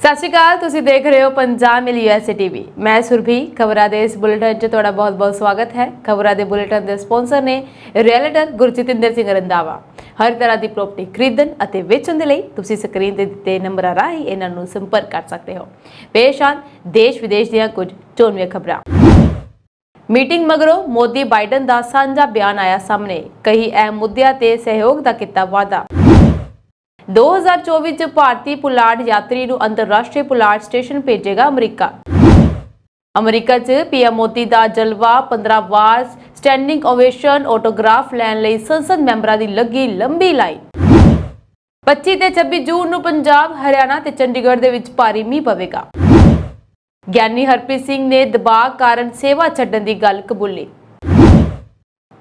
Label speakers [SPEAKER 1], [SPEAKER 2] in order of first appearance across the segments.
[SPEAKER 1] सत श्री अकाल, तुसीं देख रहे हो पंजाब मिल यूएसए टीवी। मैं सुरभि। खबरां दे इस बुलेटिन 'ਚ ਤੁਹਾਡਾ बहुत-बहुत स्वागत है। खबरां दे बुलेटिन ਦੇ स्पॉन्सर ने रियल्टर गुरजितेंद्र सिंह रंधावा। हर तरह की प्रॉपर्टी खरीदण ਅਤੇ ਵੇਚਣ ਦੇ ਲਈ ਤੁਸੀਂ ਸਕਰੀਨ ਤੇ ਦਿੱਤੇ ਨੰਬਰਾਂ ਰਾਹੀਂ ਇਹਨਾਂ ਨੂੰ ਸੰਪਰਕ ਕਰ ਸਕਦੇ ਹੋ। पेश आन देश विदेश ਦੀਆਂ ਕੁਝ ਚੋਣਵੀਆਂ ਖਬਰਾਂ। मीटिंग मगरों मोदी बाइडन का साझा बयान आया सामने, कई अहम मुद्दों ते सहयोग का किया वादा। 2024 च भारतीय पुलाड़ यात्री नूं अंतरराष्ट्रीय पुलाड़ स्टेशन भेजेगा अमरीका। अमरीका च पीएम मोदी का जलवा, 15 वार स्टैंडिंग ओवेशन, ऑटोग्राफ लैण लई संसद मैंबरां दी लगी लंबी लाइन। 25 ते 26 जून नूं पंजाब, हरियाणा ते चंडीगढ़ दे विच भारी मींह पवेगा। ਗਿਆਨੀ ਹਰਪ੍ਰੀਤ ਸਿੰਘ ਨੇ ਦਬਾਅ ਕਾਰਨ ਸੇਵਾ ਛੱਡਣ ਦੀ ਗੱਲ ਕਬੂਲੀ।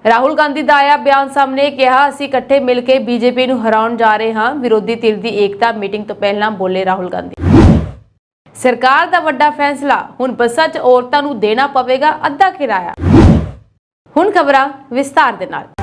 [SPEAKER 1] ਰਾਹੁਲ ਗਾਂਧੀ ਦਾ ਆਇਆ ਬਿਆਨ ਸਾਹਮਣੇ, ਕਿਹਾ ਅਸੀਂ ਇਕੱਠੇ ਮਿਲ ਕੇ ਬੀਜੇਪੀ ਨੂੰ ਹਰਾਉਣ ਜਾ ਰਹੇ ਹਾਂ। ਵਿਰੋਧੀ ਧਿਰ ਦੀ ਏਕਤਾ ਮੀਟਿੰਗ ਤੋਂ ਪਹਿਲਾਂ ਬੋਲੇ ਰਾਹੁਲ ਗਾਂਧੀ। ਸਰਕਾਰ ਦਾ ਵੱਡਾ ਫੈਸਲਾ, ਹੁਣ ਬੱਸਾਂ 'ਚ ਔਰਤਾਂ ਨੂੰ ਦੇਣਾ ਪਵੇਗਾ ਅੱਧਾ ਕਿਰਾਇਆ। ਹੁਣ ਖਬਰਾਂ ਵਿਸਤਾਰ ਦੇ ਨਾਲ।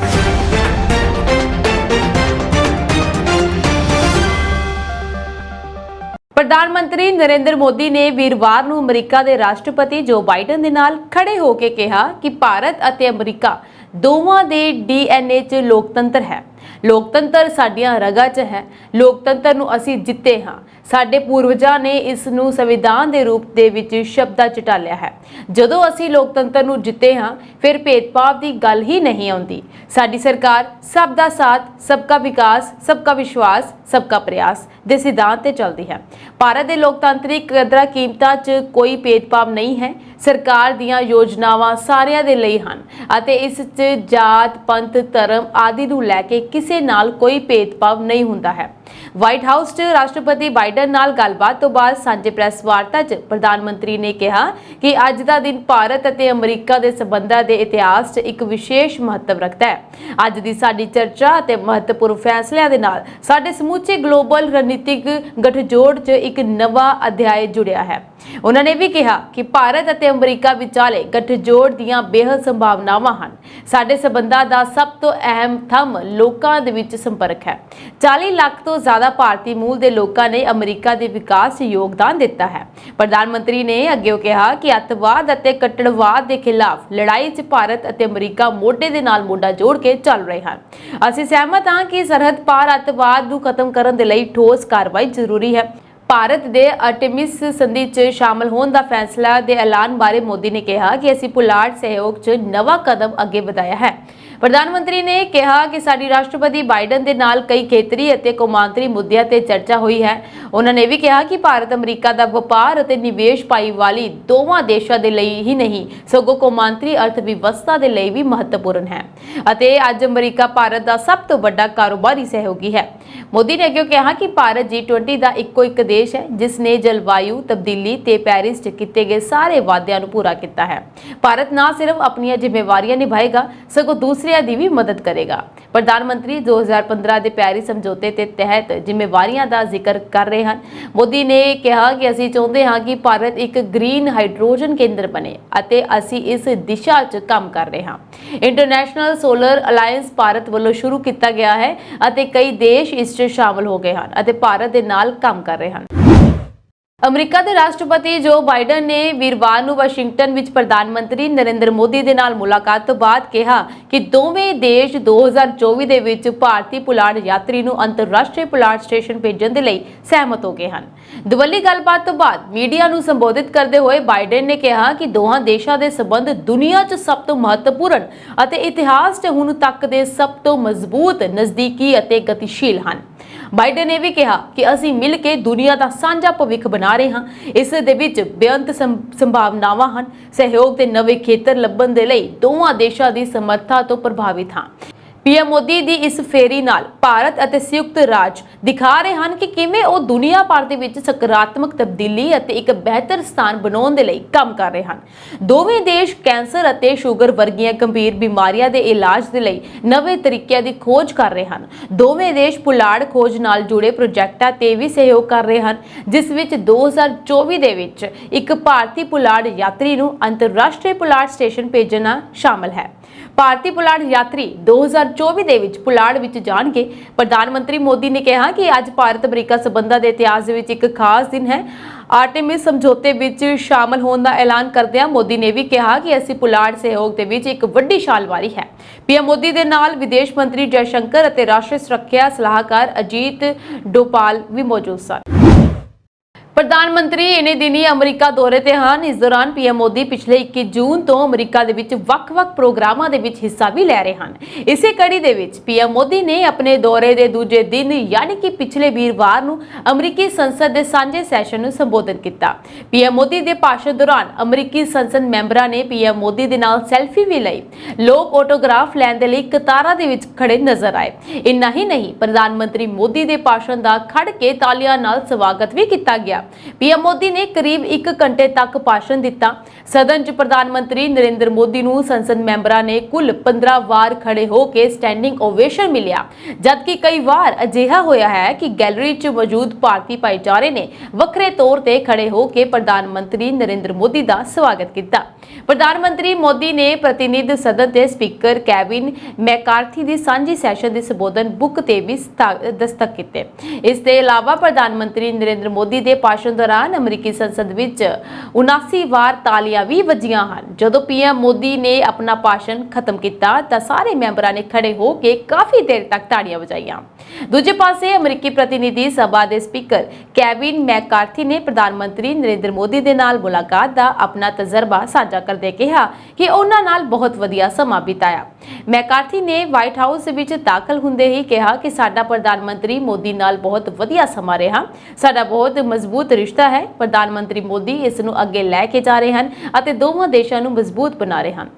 [SPEAKER 1] प्रधानमंत्री नरेंद्र मोदी ने वीरवार ਨੂੰ ਅਮਰੀਕਾ ਦੇ ਰਾਸ਼ਟਰਪਤੀ ਜੋ ਬਾਈਡਨ ਦੇ ਨਾਲ ਖੜੇ ਹੋ ਕੇ ਕਿਹਾ ਕਿ ਭਾਰਤ ਅਤੇ ਅਮਰੀਕਾ ਦੋਵਾਂ ਦੇ ਡੀਐਨਏ 'ਚ ਲੋਕਤੰਤਰ ਹੈ। ਲੋਕਤੰਤਰ ਸਾਡੀਆਂ ਰਗਾਂ 'ਚ ਹੈ। ਲੋਕਤੰਤਰ ਨੂੰ ਅਸੀਂ ਜਿੱਤੇ ਹਾਂ। ਸਾਡੇ ਪੂਰਵਜਾਂ ਨੇ ਇਸ ਨੂੰ ਸੰਵਿਧਾਨ ਦੇ ਰੂਪ ਦੇ ਵਿੱਚ ਸ਼ਬਦਾਂ 'ਚ ਢਾਲਿਆ ਹੈ। ਜਦੋਂ ਅਸੀਂ ਲੋਕਤੰਤਰ ਨੂੰ ਜਿੱਤੇ ਹਾਂ, ਫਿਰ ਭੇਦਭਾਵ ਦੀ ਗੱਲ ਹੀ ਨਹੀਂ ਆਉਂਦੀ। ਸਾਡੀ ਸਰਕਾਰ ਸਭ ਦਾ ਸਾਥ, सबका विकास, सबका विश्वास, सबका प्रयास ਦੇ ਸਿਧਾਂਤ ਤੇ ਚੱਲਦੀ ਹੈ। ਭਾਰਤ ਦੇ ਲੋਕਤਾਂਤਰਿਕ ਕਦਰਾਂ ਕੀਮਤਾਂ 'ਚ ਕੋਈ ਭੇਦਭਾਵ ਨਹੀਂ ਹੈ। ਸਰਕਾਰ ਦੀਆਂ ਯੋਜਨਾਵਾਂ ਸਾਰਿਆਂ ਦੇ ਲਈ ਹਨ ਅਤੇ ਇਸ 'ਚ ਜਾਤ, ਪੰਥ, ਧਰਮ ਆਦਿ ਨੂੰ ਲੈ ਕੇ ਕਿਸੇ ਨਾਲ ਕੋਈ ਭੇਦਭਾਵ ਨਹੀਂ ਹੁੰਦਾ ਹੈ। ਵਾਈਟ ਹਾਊਸ 'ਚ ਰਾਸ਼ਟਰਪਤੀ ਬਾਈਡਨ ਨਾਲ ਗੱਲਬਾਤ ਤੋਂ ਬਾਅਦ ਸਾਂਝੇ ਪ੍ਰੈਸ ਵਾਰਤਾ 'ਚ ਪ੍ਰਧਾਨ ਮੰਤਰੀ ਨੇ ਕਿਹਾ ਕਿ ਅੱਜ ਦਾ ਦਿਨ ਭਾਰਤ ਅਤੇ ਅਮਰੀਕਾ ਦੇ ਸਬੰਧਾਂ ਦੇ ਇਤਿਹਾਸ 'ਚ ਇੱਕ ਵਿਸ਼ੇਸ਼ ਮਹੱਤਵ ਰੱਖਦਾ ਹੈ। ਅੱਜ ਦੀ ਸਾਡੀ ਚਰਚਾ ਅਤੇ ਮਹੱਤਵਪੂਰਨ ਫੈਸਲਿਆਂ ਦੇ ਨਾਲ ਸਾਡੇ ਸਮੁੱਚੇ ਗਲੋਬਲ ਰਣਨੀਤਿਕ ਗੱਠਜੋੜ 'ਚ ਇੱਕ ਨਵਾਂ ਅਧਿਆਇ ਜੁੜਿਆ ਹੈ। ਉਹਨਾਂ ਨੇ ਵੀ ਕਿਹਾ ਕਿ ਭਾਰਤ ਅਤੇ ਅਮਰੀਕਾ ਵਿਚਾਲੇ ਗੱਠਜੋੜ ਦੀਆਂ ਬੇਹੱਦ ਸੰਭਾਵਨਾਵਾਂ ਹਨ। ਸਾਡੇ ਸਬੰਧਾਂ ਦਾ ਸਭ ਤੋਂ ਅਹਿਮ ਥੰਮ ਲੋਕਾਂ ਦੇ ਵਿੱਚ ਸੰਪਰਕ ਹੈ। 40 ਲੱਖ ਤੋਂ ਜ਼ਿਆਦਾ ਭਾਰਤੀ ਮੂਲ ਦੇ ਲੋਕਾਂ ਨੇ ਅਮਰੀਕਾ ਦੇ ਵਿਕਾਸ 'ਚ ਯੋਗਦਾਨ ਦਿੱਤਾ ਹੈ। ਪ੍ਰਧਾਨ ਮੰਤਰੀ ਨੇ ਅੱਗੇ ਕਿਹਾ ਕਿ ਅੱਤਵਾਦ ਅਤੇ ਕੱਟੜਵਾਦ ਦੇ ਖਿਲਾਫ ਲੜਾਈ 'ਚ ਭਾਰਤ ਅਤੇ ਅਮਰੀਕਾ ਮੋਢੇ ਦੇ ਨਾਲ ਮੋਢਾ ਜੋੜ ਕੇ ਚੱਲ ਰਹੇ ਹਨ। ਅਸੀਂ ਸਹਿਮਤ ਹਾਂ ਕਿ ਸਰਹੱਦ ਪਾਰ ਅੱਤਵਾਦ ਨੂੰ ਖਤਮ ਕਰਨ ਦੇ ਲਈ ਠੋਸ ਕਾਰਵਾਈ ਜ਼ਰੂਰੀ ਹੈ। ਭਾਰਤ ਦੇ ਆਰਟੇਮਿਸ ਸੰਧੀ 'ਚ ਸ਼ਾਮਲ ਹੋਣ ਦਾ ਫੈਸਲਾ ਦੇ ਐਲਾਨ ਬਾਰੇ ਮੋਦੀ ਨੇ ਕਿਹਾ ਕਿ ਅਸੀਂ ਪੁਲਾੜ ਸਹਿਯੋਗ 'ਚ ਨਵਾਂ ਕਦਮ ਅੱਗੇ ਵਧਾਇਆ ਹੈ। ਪ੍ਰਧਾਨ ਮੰਤਰੀ ਨੇ ਕਿਹਾ ਕਿ ਸਾਡੀ ਰਾਸ਼ਟਰਪਤੀ ਬਾਈਡਨ ਦੇ ਨਾਲ ਕਈ ਖੇਤਰੀ ਅਤੇ ਕੌਮਾਂਤਰੀ ਮੁੱਦਿਆਂ ਤੇ ਚਰਚਾ ਹੋਈ ਹੈ। ਉਹਨਾਂ ਨੇ ਵੀ ਕਿਹਾ ਕਿ ਭਾਰਤ ਅਮਰੀਕਾ ਦਾ ਵਪਾਰ ਅਤੇ ਨਿਵੇਸ਼ ਭਾਈਵਾਲੀ ਦੋਵਾਂ ਦੇਸ਼ਾਂ ਦੇ ਲਈ ਹੀ ਨਹੀਂ ਸਗੋਂ ਕੌਮਾਂਤਰੀ ਅਰਥ ਵਿਵਸਥਾ ਦੇ ਲਈ ਵੀ ਮਹੱਤਵਪੂਰਨ ਹੈ ਅਤੇ ਅੱਜ ਅਮਰੀਕਾ ਭਾਰਤ ਦਾ ਸਭ ਤੋਂ ਵੱਡਾ ਕਾਰੋਬਾਰੀ ਸਹਿਯੋਗੀ ਹੈ। ਮੋਦੀ ਨੇ ਅੱਗੇ ਕਿਹਾ ਕਿ ਭਾਰਤ G20 ਦਾ ਇੱਕੋ ਇੱਕ ਦੇਸ਼ ਹੈ ਜਿਸ ਨੇ ਜਲਵਾਯੂ ਤਬਦੀਲੀ ਤੇ ਪੈਰਿਸ 'ਚ ਕੀਤੇ ਗਏ ਸਾਰੇ ਵਾਅਦਿਆਂ ਨੂੰ ਪੂਰਾ ਕੀਤਾ ਹੈ। ਭਾਰਤ ਨਾ ਸਿਰਫ ਆਪਣੀਆਂ ਜ਼ਿੰਮੇਵਾਰੀਆਂ ਨਿਭਾਏਗਾ ਸਗੋਂ ਦੂਸਰਿਆਂ ਦੀ ਵੀ ਮਦਦ ਕਰੇਗਾ। ਪ੍ਰਧਾਨ ਮੰਤਰੀ 2015 ਦੇ ਪੈਰਿਸ ਸਮਝੌਤੇ ਦੇ ਤਹਿਤ ਜ਼ਿੰਮੇਵਾਰੀਆਂ ਦਾ ਜ਼ਿਕਰ ਕਰ ਰਹੇ ਹਨ। ਮੋਦੀ ਨੇ ਕਿਹਾ ਕਿ ਅਸੀਂ ਚਾਹੁੰਦੇ ਹਾਂ ਕਿ ਭਾਰਤ ਇੱਕ ਗ੍ਰੀਨ ਹਾਈਡਰੋਜਨ ਕੇਂਦਰ ਬਣੇ ਅਤੇ ਅਸੀਂ ਇਸ ਦਿਸ਼ਾ 'ਚ ਕੰਮ ਕਰ ਰਹੇ ਹਾਂ। ਇੰਟਰਨੈਸ਼ਨਲ ਸੋਲਰ ਅਲਾਇੰਸ ਭਾਰਤ ਵੱਲੋਂ ਸ਼ੁਰੂ ਕੀਤਾ ਗਿਆ ਹੈ ਅਤੇ ਕਈ ਦੇਸ਼ ਇਸ 'ਚ ਸ਼ਾਮਲ ਹੋ ਗਏ ਹਨ ਅਤੇ ਭਾਰਤ ਦੇ ਨਾਲ ਕੰਮ ਕਰ ਰਹੇ ਹਨ। ਅਮਰੀਕਾ ਦੇ ਰਾਸ਼ਟਰਪਤੀ ਜੋ ਬਾਈਡਨ ਨੇ ਵੀਰਵਾਰ ਨੂੰ ਵਾਸ਼ਿੰਗਟਨ ਵਿੱਚ ਪ੍ਰਧਾਨ ਮੰਤਰੀ ਨਰਿੰਦਰ ਮੋਦੀ ਦੇ ਨਾਲ ਮੁਲਾਕਾਤ ਤੋਂ ਬਾਅਦ ਕਿਹਾ ਕਿ ਦੋਵੇਂ ਦੇਸ਼ 2024 ਦੇ ਵਿੱਚ ਭਾਰਤੀ ਪੁਲਾੜ ਯਾਤਰੀ ਨੂੰ ਅੰਤਰਰਾਸ਼ਟਰੀ ਪੁਲਾੜ ਸਟੇਸ਼ਨ ਭੇਜਣ ਦੇ ਲਈ ਸਹਿਮਤ ਹੋ ਗਏ ਹਨ। ਦੁਵੱਲੀ ਗੱਲਬਾਤ ਤੋਂ ਬਾਅਦ ਮੀਡੀਆ ਨੂੰ ਸੰਬੋਧਿਤ ਕਰਦੇ ਹੋਏ ਬਾਈਡਨ ਨੇ ਕਿਹਾ ਕਿ ਦੋਹਾਂ ਦੇਸ਼ਾਂ ਦੇ ਸਬੰਧ ਦੁਨੀਆ 'ਚ ਸਭ ਤੋਂ ਮਹੱਤਵਪੂਰਨ ਅਤੇ ਇਤਿਹਾਸ 'ਚ ਹੁਣ ਤੱਕ ਦੇ ਸਭ ਤੋਂ ਮਜ਼ਬੂਤ, ਨਜ਼ਦੀਕੀ ਅਤੇ ਗਤੀਸ਼ੀਲ ਹਨ। ਬਾਈਡਨ ਨੇ ਵੀ ਕਿਹਾ ਕਿ ਅਸੀਂ ਮਿਲ ਕੇ ਦੁਨੀਆ ਦਾ ਸਾਂਝਾ ਭਵਿੱਖ ਬਣਾ ਰਹੇ ਹਾਂ। ਇਸ ਦੇ ਵਿੱਚ ਬੇਅੰਤ ਸੰਭਾਵਨਾਵਾਂ ਹਨ। ਸਹਿਯੋਗ ਦੇ ਨਵੇਂ ਖੇਤਰ ਲੱਭਣ ਦੇ ਲਈ ਦੋਵਾਂ ਦੇਸ਼ਾਂ ਦੀ ਸਮਰੱਥਾ ਤੋਂ ਪ੍ਰਭਾਵਿਤ ਹਾਂ। ਪੀਐਮ ਮੋਦੀ ਦੀ ਇਸ ਫੇਰੀ ਨਾਲ ਭਾਰਤ ਅਤੇ ਸੰਯੁਕਤ ਰਾਜ ਦਿਖਾ ਰਹੇ ਹਨ ਕਿ ਕਿਵੇਂ ਉਹ ਦੁਨੀਆ ਭਰ ਦੇ ਵਿੱਚ ਸਕਾਰਾਤਮਕ ਤਬਦੀਲੀ ਅਤੇ ਇੱਕ ਬਿਹਤਰ ਸਥਾਨ ਬਣਾਉਣ ਦੇ ਲਈ ਕੰਮ ਕਰ ਰਹੇ ਹਨ। ਦੋਵੇਂ ਦੇਸ਼ ਕੈਂਸਰ ਅਤੇ ਸ਼ੂਗਰ ਵਰਗੀਆਂ ਗੰਭੀਰ ਬਿਮਾਰੀਆਂ ਦੇ ਇਲਾਜ ਦੇ ਲਈ ਨਵੇਂ ਤਰੀਕਿਆਂ ਦੀ ਖੋਜ ਕਰ ਰਹੇ ਹਨ। ਦੋਵੇਂ ਦੇਸ਼ ਪੁਲਾੜ ਖੋਜ ਨਾਲ ਜੁੜੇ ਪ੍ਰੋਜੈਕਟਾਂ ਤੇ ਵੀ ਸਹਿਯੋਗ ਕਰ ਰਹੇ ਹਨ, ਜਿਸ ਵਿੱਚ 2024 ਦੇ ਵਿੱਚ ਇੱਕ ਭਾਰਤੀ ਪੁਲਾੜ ਯਾਤਰੀ ਨੂੰ ਅੰਤਰਰਾਸ਼ਟਰੀ ਪੁਲਾੜ ਸਟੇਸ਼ਨ ਭੇਜਣਾ ਸ਼ਾਮਲ ਹੈ। ਭਾਰਤੀ ਪੁਲਾੜ ਯਾਤਰੀ 2024 ਦੇ ਵਿੱਚ ਪੁਲਾੜ ਵਿੱਚ ਜਾਣਗੇ। ਪ੍ਰਧਾਨ ਮੰਤਰੀ ਮੋਦੀ ਨੇ ਕਿਹਾ ਕਿ ਅੱਜ ਭਾਰਤ ਅਮਰੀਕਾ ਸਬੰਧਾਂ ਦੇ ਇਤਿਹਾਸ ਵਿੱਚ ਇੱਕ ਖਾਸ ਦਿਨ ਹੈ। ਆਰਟੇਮਿਸ ਸਮਝੌਤੇ ਵਿੱਚ ਸ਼ਾਮਲ ਹੋਣ ਦਾ ਐਲਾਨ ਕਰਦਿਆਂ ਮੋਦੀ ਨੇ ਵੀ ਕਿਹਾ ਕਿ ਅਸੀਂ ਪੁਲਾੜ ਸਹਿਯੋਗ ਦੇ ਵਿੱਚ ਇੱਕ ਵੱਡੀ ਛਾਲਵਾਰੀ ਹੈ। ਪੀਐਮ ਮੋਦੀ ਦੇ ਨਾਲ ਵਿਦੇਸ਼ ਮੰਤਰੀ ਜੈਸ਼ੰਕਰ ਅਤੇ ਰਾਸ਼ਟਰੀ ਸੁਰੱਖਿਆ ਸਲਾਹਕਾਰ ਅਜੀਤ ਡੋਪਾਲ ਵੀ ਮੌਜੂਦ ਸਨ। ਪ੍ਰਧਾਨ ਮੰਤਰੀ ਇਨੇ ਦਿਨੀ ਅਮਰੀਕਾ ਦੌਰੇ ਤੇ ਹਨ। ਇਸ ਦੌਰਾਨ ਪੀਐਮ ਮੋਦੀ ਪਿਛਲੇ 21 ਜੂਨ ਤੋਂ ਅਮਰੀਕਾ ਦੇ ਵਿੱਚ ਵੱਖ-ਵੱਖ ਪ੍ਰੋਗਰਾਮਾਂ ਦੇ ਵਿੱਚ ਹਿੱਸਾ ਵੀ ਲੈ ਰਹੇ ਹਨ। ਇਸੇ ਕੜੀ ਦੇ ਵਿੱਚ ਪੀਐਮ ਮੋਦੀ ਨੇ ਆਪਣੇ ਦੌਰੇ ਦੇ ਦੂਜੇ ਦਿਨ ਯਾਨੀ ਕਿ ਪਿਛਲੇ ਵੀਰਵਾਰ ਨੂੰ ਅਮਰੀਕੀ ਸੰਸਦ ਦੇ ਸਾਂਝੇ ਸੈਸ਼ਨ ਨੂੰ ਸੰਬੋਧਨ ਕੀਤਾ। ਪੀਐਮ ਮੋਦੀ ਦੇ ਭਾਸ਼ਣ ਦੌਰਾਨ ਅਮਰੀਕੀ ਸੰਸਦ ਮੈਂਬਰਾਂ ਨੇ ਪੀਐਮ ਮੋਦੀ ਦੇ ਨਾਲ ਸੈਲਫੀ ਵੀ ਲਈ। ਲੋਕ ਆਟੋਗ੍ਰਾਫ ਲੈਣ ਦੇ ਲਈ ਕਤਾਰਾਂ ਦੇ ਵਿੱਚ ਖੜੇ ਨਜ਼ਰ ਆਏ। ਇੰਨਾ ਹੀ ਨਹੀਂ, ਪ੍ਰਧਾਨ ਮੰਤਰੀ ਮੋਦੀ ਦੇ ਭਾਸ਼ਣ ਦਾ ਖੜ ਕੇ ਤਾਲੀਆਂ ਨਾਲ ਸਵਾਗਤ ਵੀ ਕੀਤਾ ਗਿਆ। ਪੀਐਮ ਮੋਦੀ ਨੇ ਕਰੀਬ 1 ਘੰਟੇ ਤੱਕ ਭਾਸ਼ਣ ਦਿੱਤਾ। ਸਦਨ 'ਚ ਪ੍ਰਧਾਨ ਮੰਤਰੀ ਨਰਿੰਦਰ ਮੋਦੀ ਨੂੰ ਸੰਸਦ ਮੈਂਬਰਾਂ ਨੇ ਕੁੱਲ 15 ਵਾਰ ਖੜੇ ਹੋ ਕੇ ਸਟੈਂਡਿੰਗ ਓਵੇਸ਼ਨ ਮਿਲਿਆ, ਜਦਕਿ ਕਈ ਵਾਰ ਅਜਿਹਾ ਹੋਇਆ ਹੈ ਕਿ ਗੈਲਰੀ 'ਚ ਮੌਜੂਦ ਭਾਰਤੀ ਭਾਈਚਾਰੇ ਨੇ ਵੱਖਰੇ ਤੌਰ ਤੇ ਖੜੇ ਹੋ ਕੇ ਪ੍ਰਧਾਨ ਮੰਤਰੀ ਨਰਿੰਦਰ ਮੋਦੀ ਦਾ ਸਵਾਗਤ ਕੀਤਾ। ਪ੍ਰਧਾਨ ਮੰਤਰੀ ਮੋਦੀ ਨੇ ਪ੍ਰਤੀਨਿਧ ਸਦਨ ਦੇ ਸਪੀਕਰ ਕੈਵਿਨ ਮੈਕਾਰਥੀ ਦੀ ਸਾਂਝੀ ਸੈਸ਼ਨ ਦੇ ਸੰਬੋਧਨ ਬੁੱਕ ਤੇ ਵੀ ਦਸਤਖਤ ਕੀਤੇ। ਇਸ ਦੇ ਇਲਾਵਾ ਪ੍ਰਧਾਨ ਮੰਤਰੀ ਨਰਿੰਦਰ ਮੋਦੀ ਦੇ ਭਾਸ਼ਣ ਦੌਰਾਨ ਅਮਰੀਕੀ ਸੰਸਦ ਵਿੱਚ 79 ਵਾਰ ਤਾਲੀਆਂ ਵੀ ਵੱਜੀਆਂ ਹਨ। ਜਦੋਂ ਪੀਐਮ ਮੋਦੀ ਨੇ ਆਪਣਾ ਭਾਸ਼ਣ ਖਤਮ ਕੀਤਾ ਤਾਂ ਸਾਰੇ ਮੈਂਬਰਾਂ ਨੇ ਖੜੇ ਹੋ ਕੇ ਕਾਫੀ ਦੇਰ ਤੱਕ ਤਾੜੀਆਂ ਵਜਾਈਆਂ। ਦੂਜੇ ਪਾਸੇ ਅਮਰੀਕੀ ਪ੍ਰਤੀਨਿਧੀ ਸਭਾ ਦੇ ਸਪੀਕਰ ਕੈਵਿਨ ਮੈਕਾਰਥੀ ਨੇ ਪ੍ਰਧਾਨ ਮੰਤਰੀ ਨਰਿੰਦਰ ਮੋਦੀ ਦੇ ਨਾਲ ਮੁਲਾਕਾਤ ਦਾ ਆਪਣਾ ਤਜਰਬਾ ਸਾਂਝਾ ਕਰਦੇ ਕਿਹਾ ਕਿ ਉਹਨਾਂ ਨਾਲ ਬਹੁਤ ਵਧੀਆ ਸਮਾਂ ਬਿਤਾਇਆ। ਮੈਕਾਰਥੀ ਨੇ ਵਾਈਟ ਹਾਊਸ ਵਿੱਚ ਦਾਖਲ ਹੁੰਦੇ ਹੀ ਕਿਹਾ ਕਿ ਸਾਡਾ ਪ੍ਰਧਾਨ ਮੰਤਰੀ ਮੋਦੀ ਨਾਲ ਬਹੁਤ ਵਧੀਆ ਸਮਾਂ ਰਿਹਾ। ਸਾਡਾ ਬਹੁਤ ਮਜ਼ਬੂਤ ਰਿਸ਼ਤਾ ਹੈ। ਪ੍ਰਧਾਨ ਮੰਤਰੀ ਮੋਦੀ ਇਸ ਨੂੰ ਅੱਗੇ ਲੈ ਕੇ ਜਾ ਰਹੇ ਹਨ ਅਤੇ ਦੋਵਾਂ ਦੇਸ਼ਾਂ ਨੂੰ ਮਜ਼ਬੂਤ ਬਣਾ ਰਹੇ ਹਨ।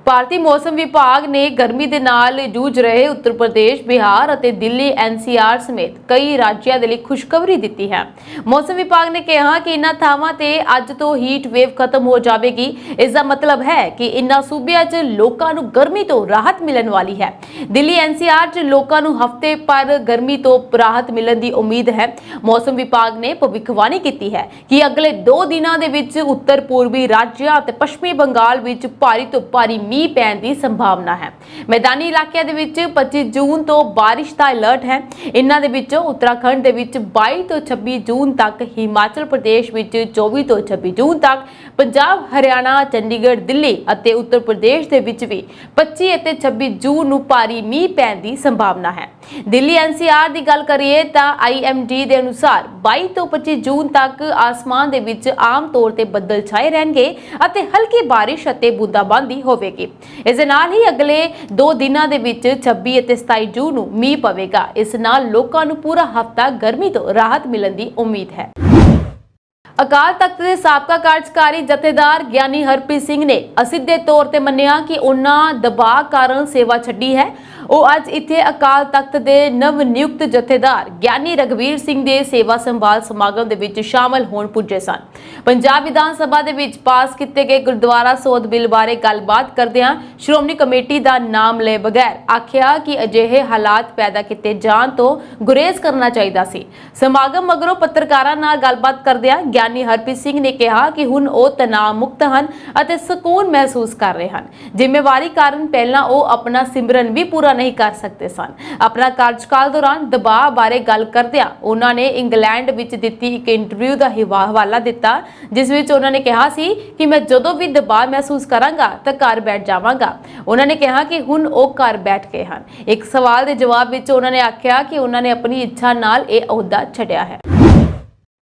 [SPEAKER 1] ਭਾਰਤੀ ਮੌਸਮ ਵਿਭਾਗ ਨੇ ਗਰਮੀ ਦੇ ਨਾਲ ਜੂਝ ਰਹੇ ਉੱਤਰ ਪ੍ਰਦੇਸ਼, ਬਿਹਾਰ ਅਤੇ ਦਿੱਲੀ ਐਨਸੀਆਰ ਸਮੇਤ ਕਈ ਰਾਜਾਂ ਦੇ ਲਈ ਖੁਸ਼ਖਬਰੀ ਦਿੱਤੀ ਹੈ। ਮੌਸਮ ਵਿਭਾਗ ਨੇ ਕਿਹਾ ਕਿ ਇਨ੍ਹਾਂ ਥਾਵਾਂ ਤੇ ਅੱਜ ਤੋਂ ਹੀਟ ਵੇਵ ਖਤਮ ਹੋ ਜਾਵੇਗੀ। ਇਸ ਦਾ ਮਤਲਬ ਹੈ ਕਿ ਇਨ੍ਹਾਂ ਸੂਬਿਆਂ 'ਚ ਲੋਕਾਂ ਨੂੰ ਗਰਮੀ ਤੋਂ ਰਾਹਤ ਮਿਲਣ ਵਾਲੀ ਹੈ। ਦਿੱਲੀ ਐਨਸੀਆਰ 'ਚ ਲੋਕਾਂ ਨੂੰ ਹਫ਼ਤੇ ਭਰ ਗਰਮੀ ਤੋਂ ਰਾਹਤ ਮਿਲਣ ਦੀ ਉਮੀਦ ਹੈ। ਮੌਸਮ ਵਿਭਾਗ ਨੇ ਭਵਿੱਖਬਾਣੀ ਕੀਤੀ ਹੈ ਕਿ ਅਗਲੇ 2 ਦਿਨਾਂ ਦੇ ਵਿੱਚ ਉੱਤਰ ਪੂਰਬੀ ਰਾਜਾਂ ਅਤੇ ਪੱਛਮੀ ਬੰਗਾਲ ਵਿੱਚ ਭਾਰੀ ਤੋਂ ਭਾਰੀ ਮੀਂਹ ਪੈਣ ਦੀ ਸੰਭਾਵਨਾ ਹੈ। ਮੈਦਾਨੀ ਇਲਾਕਿਆਂ ਦੇ ਵਿੱਚ 25 ਜੂਨ ਤੋਂ ਬਾਰਿਸ਼ ਦਾ ਅਲਰਟ ਹੈ। ਇਨ੍ਹਾਂ ਦੇ ਵਿੱਚੋਂ ਉੱਤਰਾਖੰਡ ਦੇ ਵਿੱਚ 22 ਤੋਂ 26 ਜੂਨ ਤੱਕ, ਹਿਮਾਚਲ ਪ੍ਰਦੇਸ਼ ਵਿੱਚ 24 ਤੋਂ 26 ਜੂਨ ਤੱਕ, ਪੰਜਾਬ, ਹਰਿਆਣਾ, ਚੰਡੀਗੜ੍ਹ, ਦਿੱਲੀ ਅਤੇ ਉੱਤਰ ਪ੍ਰਦੇਸ਼ ਦੇ ਵਿੱਚ ਵੀ 25 ਅਤੇ 26 ਜੂਨ ਨੂੰ ਭਾਰੀ ਮੀਂਹ ਪੈਣ ਦੀ ਸੰਭਾਵਨਾ ਹੈ। ਦਿੱਲੀ ਐਨਸੀਆਰ ਦੀ ਗੱਲ ਕਰੀਏ ਤਾਂ ਆਈਐਮਡੀ ਦੇ ਅਨੁਸਾਰ 22 ਤੋਂ 25 ਜੂਨ ਤੱਕ ਆਸਮਾਨ ਦੇ ਵਿੱਚ ਆਮ ਤੌਰ ਤੇ ਬੱਦਲ ਛਾਏ ਰਹਿਣਗੇ ਅਤੇ ਹਲਕੀ ਬਾਰਿਸ਼ ਅਤੇ ਬੂੰਦਾਬਾਂਦੀ ਹੋਵੇਗੀ। ਇਸ ਦੇ ਨਾਲ ਹੀ ਅਗਲੇ 2 ਦਿਨਾਂ ਦੇ ਵਿੱਚ 26 ਅਤੇ 27 ਜੂਨ ਨੂੰ ਮੀਂਹ ਪਵੇਗਾ। ਇਸ ਨਾਲ ਲੋਕਾਂ ਨੂੰ ਪੂਰਾ ਹਫ਼ਤਾ ਗਰਮੀ ਤੋਂ ਰਾਹਤ ਮਿਲਣ ਦੀ ਉਮੀਦ ਹੈ। ਅਕਾਲ ਤਖਤ ਦੇ ਸਾਬਕਾ ਕਾਰਜਕਾਰੀ ਜਥੇਦਾਰ ਗਿਆਨੀ ਹਰਪ੍ਰੀਤ ਸਿੰਘ ਨੇ ਅਸਿੱਧੇ ਤੌਰ ਤੇ ਮੰਨਿਆ ਕਿ ਉਹਨਾਂ ਦਬਾਅ ਕਾਰਨ ਸੇਵਾ ਛੱਡੀ ਹੈ। ਉਹ ਅੱਜ ਇੱਥੇ ਅਕਾਲ ਤਖਤ ਦੇ ਨਵ ਨਿਯੁਕਤ ਜਥੇਦਾਰ ਗਿਆਨੀ ਰਘਵੀਰ ਸਿੰਘ ਦੇ ਸੇਵਾ ਸੰਭਾਲ ਸਮਾਗਮ ਦੇ ਵਿੱਚ ਸ਼ਾਮਲ ਹੋਣ ਪੁੱਜੇ ਸਨ। ਪੰਜਾਬ ਵਿਧਾਨ ਸਭਾ ਦੇ ਵਿੱਚ ਪਾਸ ਕੀਤੇ ਗਏ ਗੁਰਦੁਆਰਾ ਸੋਧ ਬਿੱਲ ਬਾਰੇ ਗੱਲਬਾਤ ਕਰਦਿਆਂ ਸ਼੍ਰੋਮਣੀ ਕਮੇਟੀ ਦਾ ਨਾਮ ਲਏ ਬਗੈਰ ਆਖਿਆ ਕਿ ਅਜਿਹੇ ਹਾਲਾਤ ਪੈਦਾ ਕੀਤੇ ਜਾਣ ਤੋਂ ਗੁਰੇਜ਼ ਕਰਨਾ ਚਾਹੀਦਾ ਸੀ। ਸਮਾਗਮ ਮਗਰੋਂ ਪੱਤਰਕਾਰਾਂ ਨਾਲ ਗੱਲਬਾਤ ਕਰਦਿਆਂ ਗਿਆਨੀ ਹਰਪ੍ਰੀਤ ਸਿੰਘ ਨੇ ਕਿਹਾ ਕਿ ਹੁਣ ਉਹ ਤਣਾਅ ਮੁਕਤ ਹਨ ਅਤੇ ਸਕੂਨ ਮਹਿਸੂਸ ਕਰ ਰਹੇ ਹਨ। ਜ਼ਿੰਮੇਵਾਰੀ ਕਾਰਨ ਪਹਿਲਾਂ ਉਹ ਆਪਣਾ ਸਿਮਰਨ ਵੀ ਪੂਰਾ ਨਹੀਂ ਕਰ ਸਕਦੇ ਸਨ। ਆਪਣਾ ਕਾਰਜਕਾਲ ਦੌਰਾਨ ਦਬਾਅ ਬਾਰੇ ਗੱਲ ਕਰਦਿਆਂ ਉਹਨਾਂ ਨੇ ਇੰਗਲੈਂਡ ਵਿੱਚ ਦਿੱਤੀ ਇੱਕ ਇੰਟਰਵਿਊ ਦਾ ਹਵਾਲਾ ਦਿੱਤਾ, ਜਿਸ ਵਿੱਚ ਉਹਨਾਂ ਨੇ ਕਿਹਾ ਸੀ ਕਿ ਮੈਂ ਜਦੋਂ ਵੀ ਦਬਾਅ ਮਹਿਸੂਸ ਕਰਾਂਗਾ ਤਾਂ ਘਰ ਬੈਠ ਜਾਵਾਂਗਾ। ਉਹਨਾਂ ਨੇ ਕਿਹਾ ਕਿ ਹੁਣ ਉਹ ਘਰ ਬੈਠ ਗਏ ਹਨ। ਇੱਕ ਸਵਾਲ ਦੇ ਜਵਾਬ ਵਿੱਚ ਉਹਨਾਂ ਨੇ ਆਖਿਆ ਕਿ ਉਹਨਾਂ ਨੇ ਆਪਣੀ ਇੱਛਾ ਨਾਲ ਇਹ ਅਹੁਦਾ ਛੱਡਿਆ ਹੈ।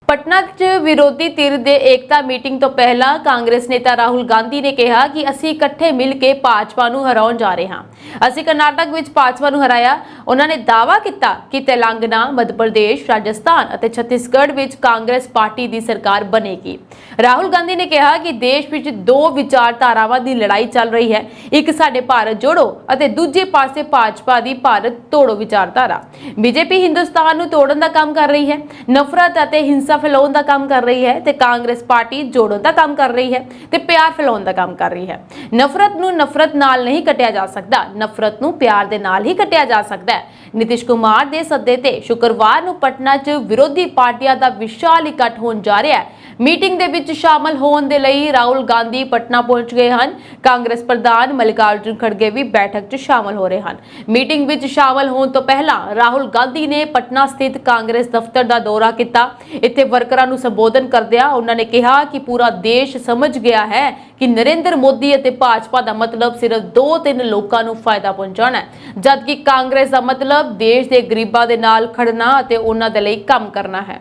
[SPEAKER 1] ਪਟਨਾ 'ਚ ਵਿਰੋਧੀ ਧਿਰ ਦੇ ਏਕਤਾ ਮੀਟਿੰਗ ਤੋਂ ਪਹਿਲਾਂ ਕਾਂਗਰਸ ਨੇਤਾ ਰਾਹੁਲ ਗਾਂਧੀ ਨੇ ਕਿਹਾ ਕਿ ਅਸੀਂ ਇਕੱਠੇ ਮਿਲ ਕੇ ਭਾਜਪਾ ਨੂੰ ਹਰਾਉਣ ਜਾ ਰਹੇ ਹਾਂ। ਅਸੀਂ ਕਰਨਾਟਕ ਵਿੱਚ ਭਾਜਪਾ ਨੂੰ ਹਰਾਇਆ। ਉਹਨਾਂ ਨੇ ਦਾਅਵਾ ਕੀਤਾ ਕਿ ਤੇਲੰਗਾਨਾ, ਮੱਧ ਪ੍ਰਦੇਸ਼, ਰਾਜਸਥਾਨ ਅਤੇ ਛੱਤੀਸਗੜ੍ਹ ਵਿੱਚ ਕਾਂਗਰਸ ਪਾਰਟੀ ਦੀ ਸਰਕਾਰ ਬਣੇਗੀ। ਰਾਹੁਲ ਗਾਂਧੀ ਨੇ ਕਿਹਾ ਕਿ ਦੇਸ਼ ਵਿੱਚ 2 ਵਿਚਾਰਧਾਰਾਵਾਂ ਦੀ ਲੜਾਈ ਚੱਲ ਰਹੀ ਹੈ। ਇੱਕ ਸਾਡੇ ਭਾਰਤ ਜੋੜੋ ਅਤੇ ਦੂਜੇ ਪਾਸੇ ਭਾਜਪਾ ਦੀ ਭਾਰਤ ਤੋੜੋ ਵਿਚਾਰਧਾਰਾ। ਬੀਜੇਪੀ ਹਿੰਦੁਸਤਾਨ ਨੂੰ ਤੋੜਨ ਦਾ ਕੰਮ ਕਰ ਰਹੀ ਹੈ। ਨਫ਼ਰਤ ਅਤੇ ਹਿੰਸਾ फैलाउण ਦਾ ਕੰਮ ਕਰ ਰਹੀ ਹੈ ਤੇ ਕਾਂਗਰਸ ਪਾਰਟੀ ਜੋੜਨ ਦਾ ਕੰਮ ਕਰ ਰਹੀ ਹੈ ਤੇ ਪਿਆਰ ਫੈਲਾਉਣ ਦਾ ਕੰਮ ਕਰ ਰਹੀ ਹੈ। ਨਫ਼ਰਤ ਨੂੰ ਨਫ਼ਰਤ ਨਾਲ ਨਹੀਂ ਕੱਟਿਆ ਜਾ ਸਕਦਾ, ਨਫ਼ਰਤ ਨੂੰ ਪਿਆਰ ਦੇ ਨਾਲ ਹੀ ਕੱਟਿਆ ਜਾ ਸਕਦਾ ਹੈ। ਨੀਤੀਸ਼ ਕੁਮਾਰ ਦੇ ਸੱਦੇ ਤੇ ਸ਼ੁੱਕਰਵਾਰ ਨੂੰ ਪਟਨਾ 'ਚ ਵਿਰੋਧੀ ਪਾਰਟੀਆਂ ਦਾ ਵਿਸ਼ਾਲ ਇਕੱਠ ਹੋਣ ਜਾ ਰਿਹਾ ਹੈ। ਮੀਟਿੰਗ ਦੇ ਵਿੱਚ ਸ਼ਾਮਲ ਹੋਣ ਦੇ ਲਈ ਰਾਹੁਲ ਗਾਂਧੀ ਪਟਨਾ ਪਹੁੰਚ ਗਏ ਹਨ। ਕਾਂਗਰਸ ਪ੍ਰਧਾਨ ਮਲਿਕਾਰਜੁਨ ਖੜਗੇ ਵੀ ਬੈਠਕ 'ਚ ਸ਼ਾਮਲ ਹੋ ਰਹੇ ਹਨ। ਮੀਟਿੰਗ ਵਿੱਚ ਸ਼ਾਮਲ ਹੋਣ ਤੋਂ ਪਹਿਲਾਂ ਰਾਹੁਲ ਗਾਂਧੀ ਨੇ ਪਟਨਾ ਸਥਿਤ ਕਾਂਗਰਸ ਦਫ਼ਤਰ ਦਾ ਦੌਰਾ ਕੀਤਾ। ਇੱਥੇ ਵਰਕਰਾਂ ਨੂੰ ਸੰਬੋਧਨ ਕਰਦਿਆਂ ਉਹਨਾਂ ਨੇ ਕਿਹਾ ਕਿ ਪੂਰਾ ਦੇਸ਼ ਸਮਝ ਗਿਆ ਹੈ ਕਿ ਨਰਿੰਦਰ ਮੋਦੀ ਅਤੇ ਭਾਜਪਾ ਦਾ ਮਤਲਬ ਸਿਰਫ 2-3 ਲੋਕਾਂ ਨੂੰ ਫਾਇਦਾ ਪਹੁੰਚਾਉਣਾ ਹੈ, ਜਦਕਿ ਕਾਂਗਰਸ ਦਾ ਮਤਲਬ ਦੇਸ਼ ਦੇ ਗਰੀਬਾਂ ਦੇ ਨਾਲ ਖੜਨਾ ਅਤੇ ਉਹਨਾਂ ਦੇ ਲਈ ਕੰਮ ਕਰਨਾ ਹੈ।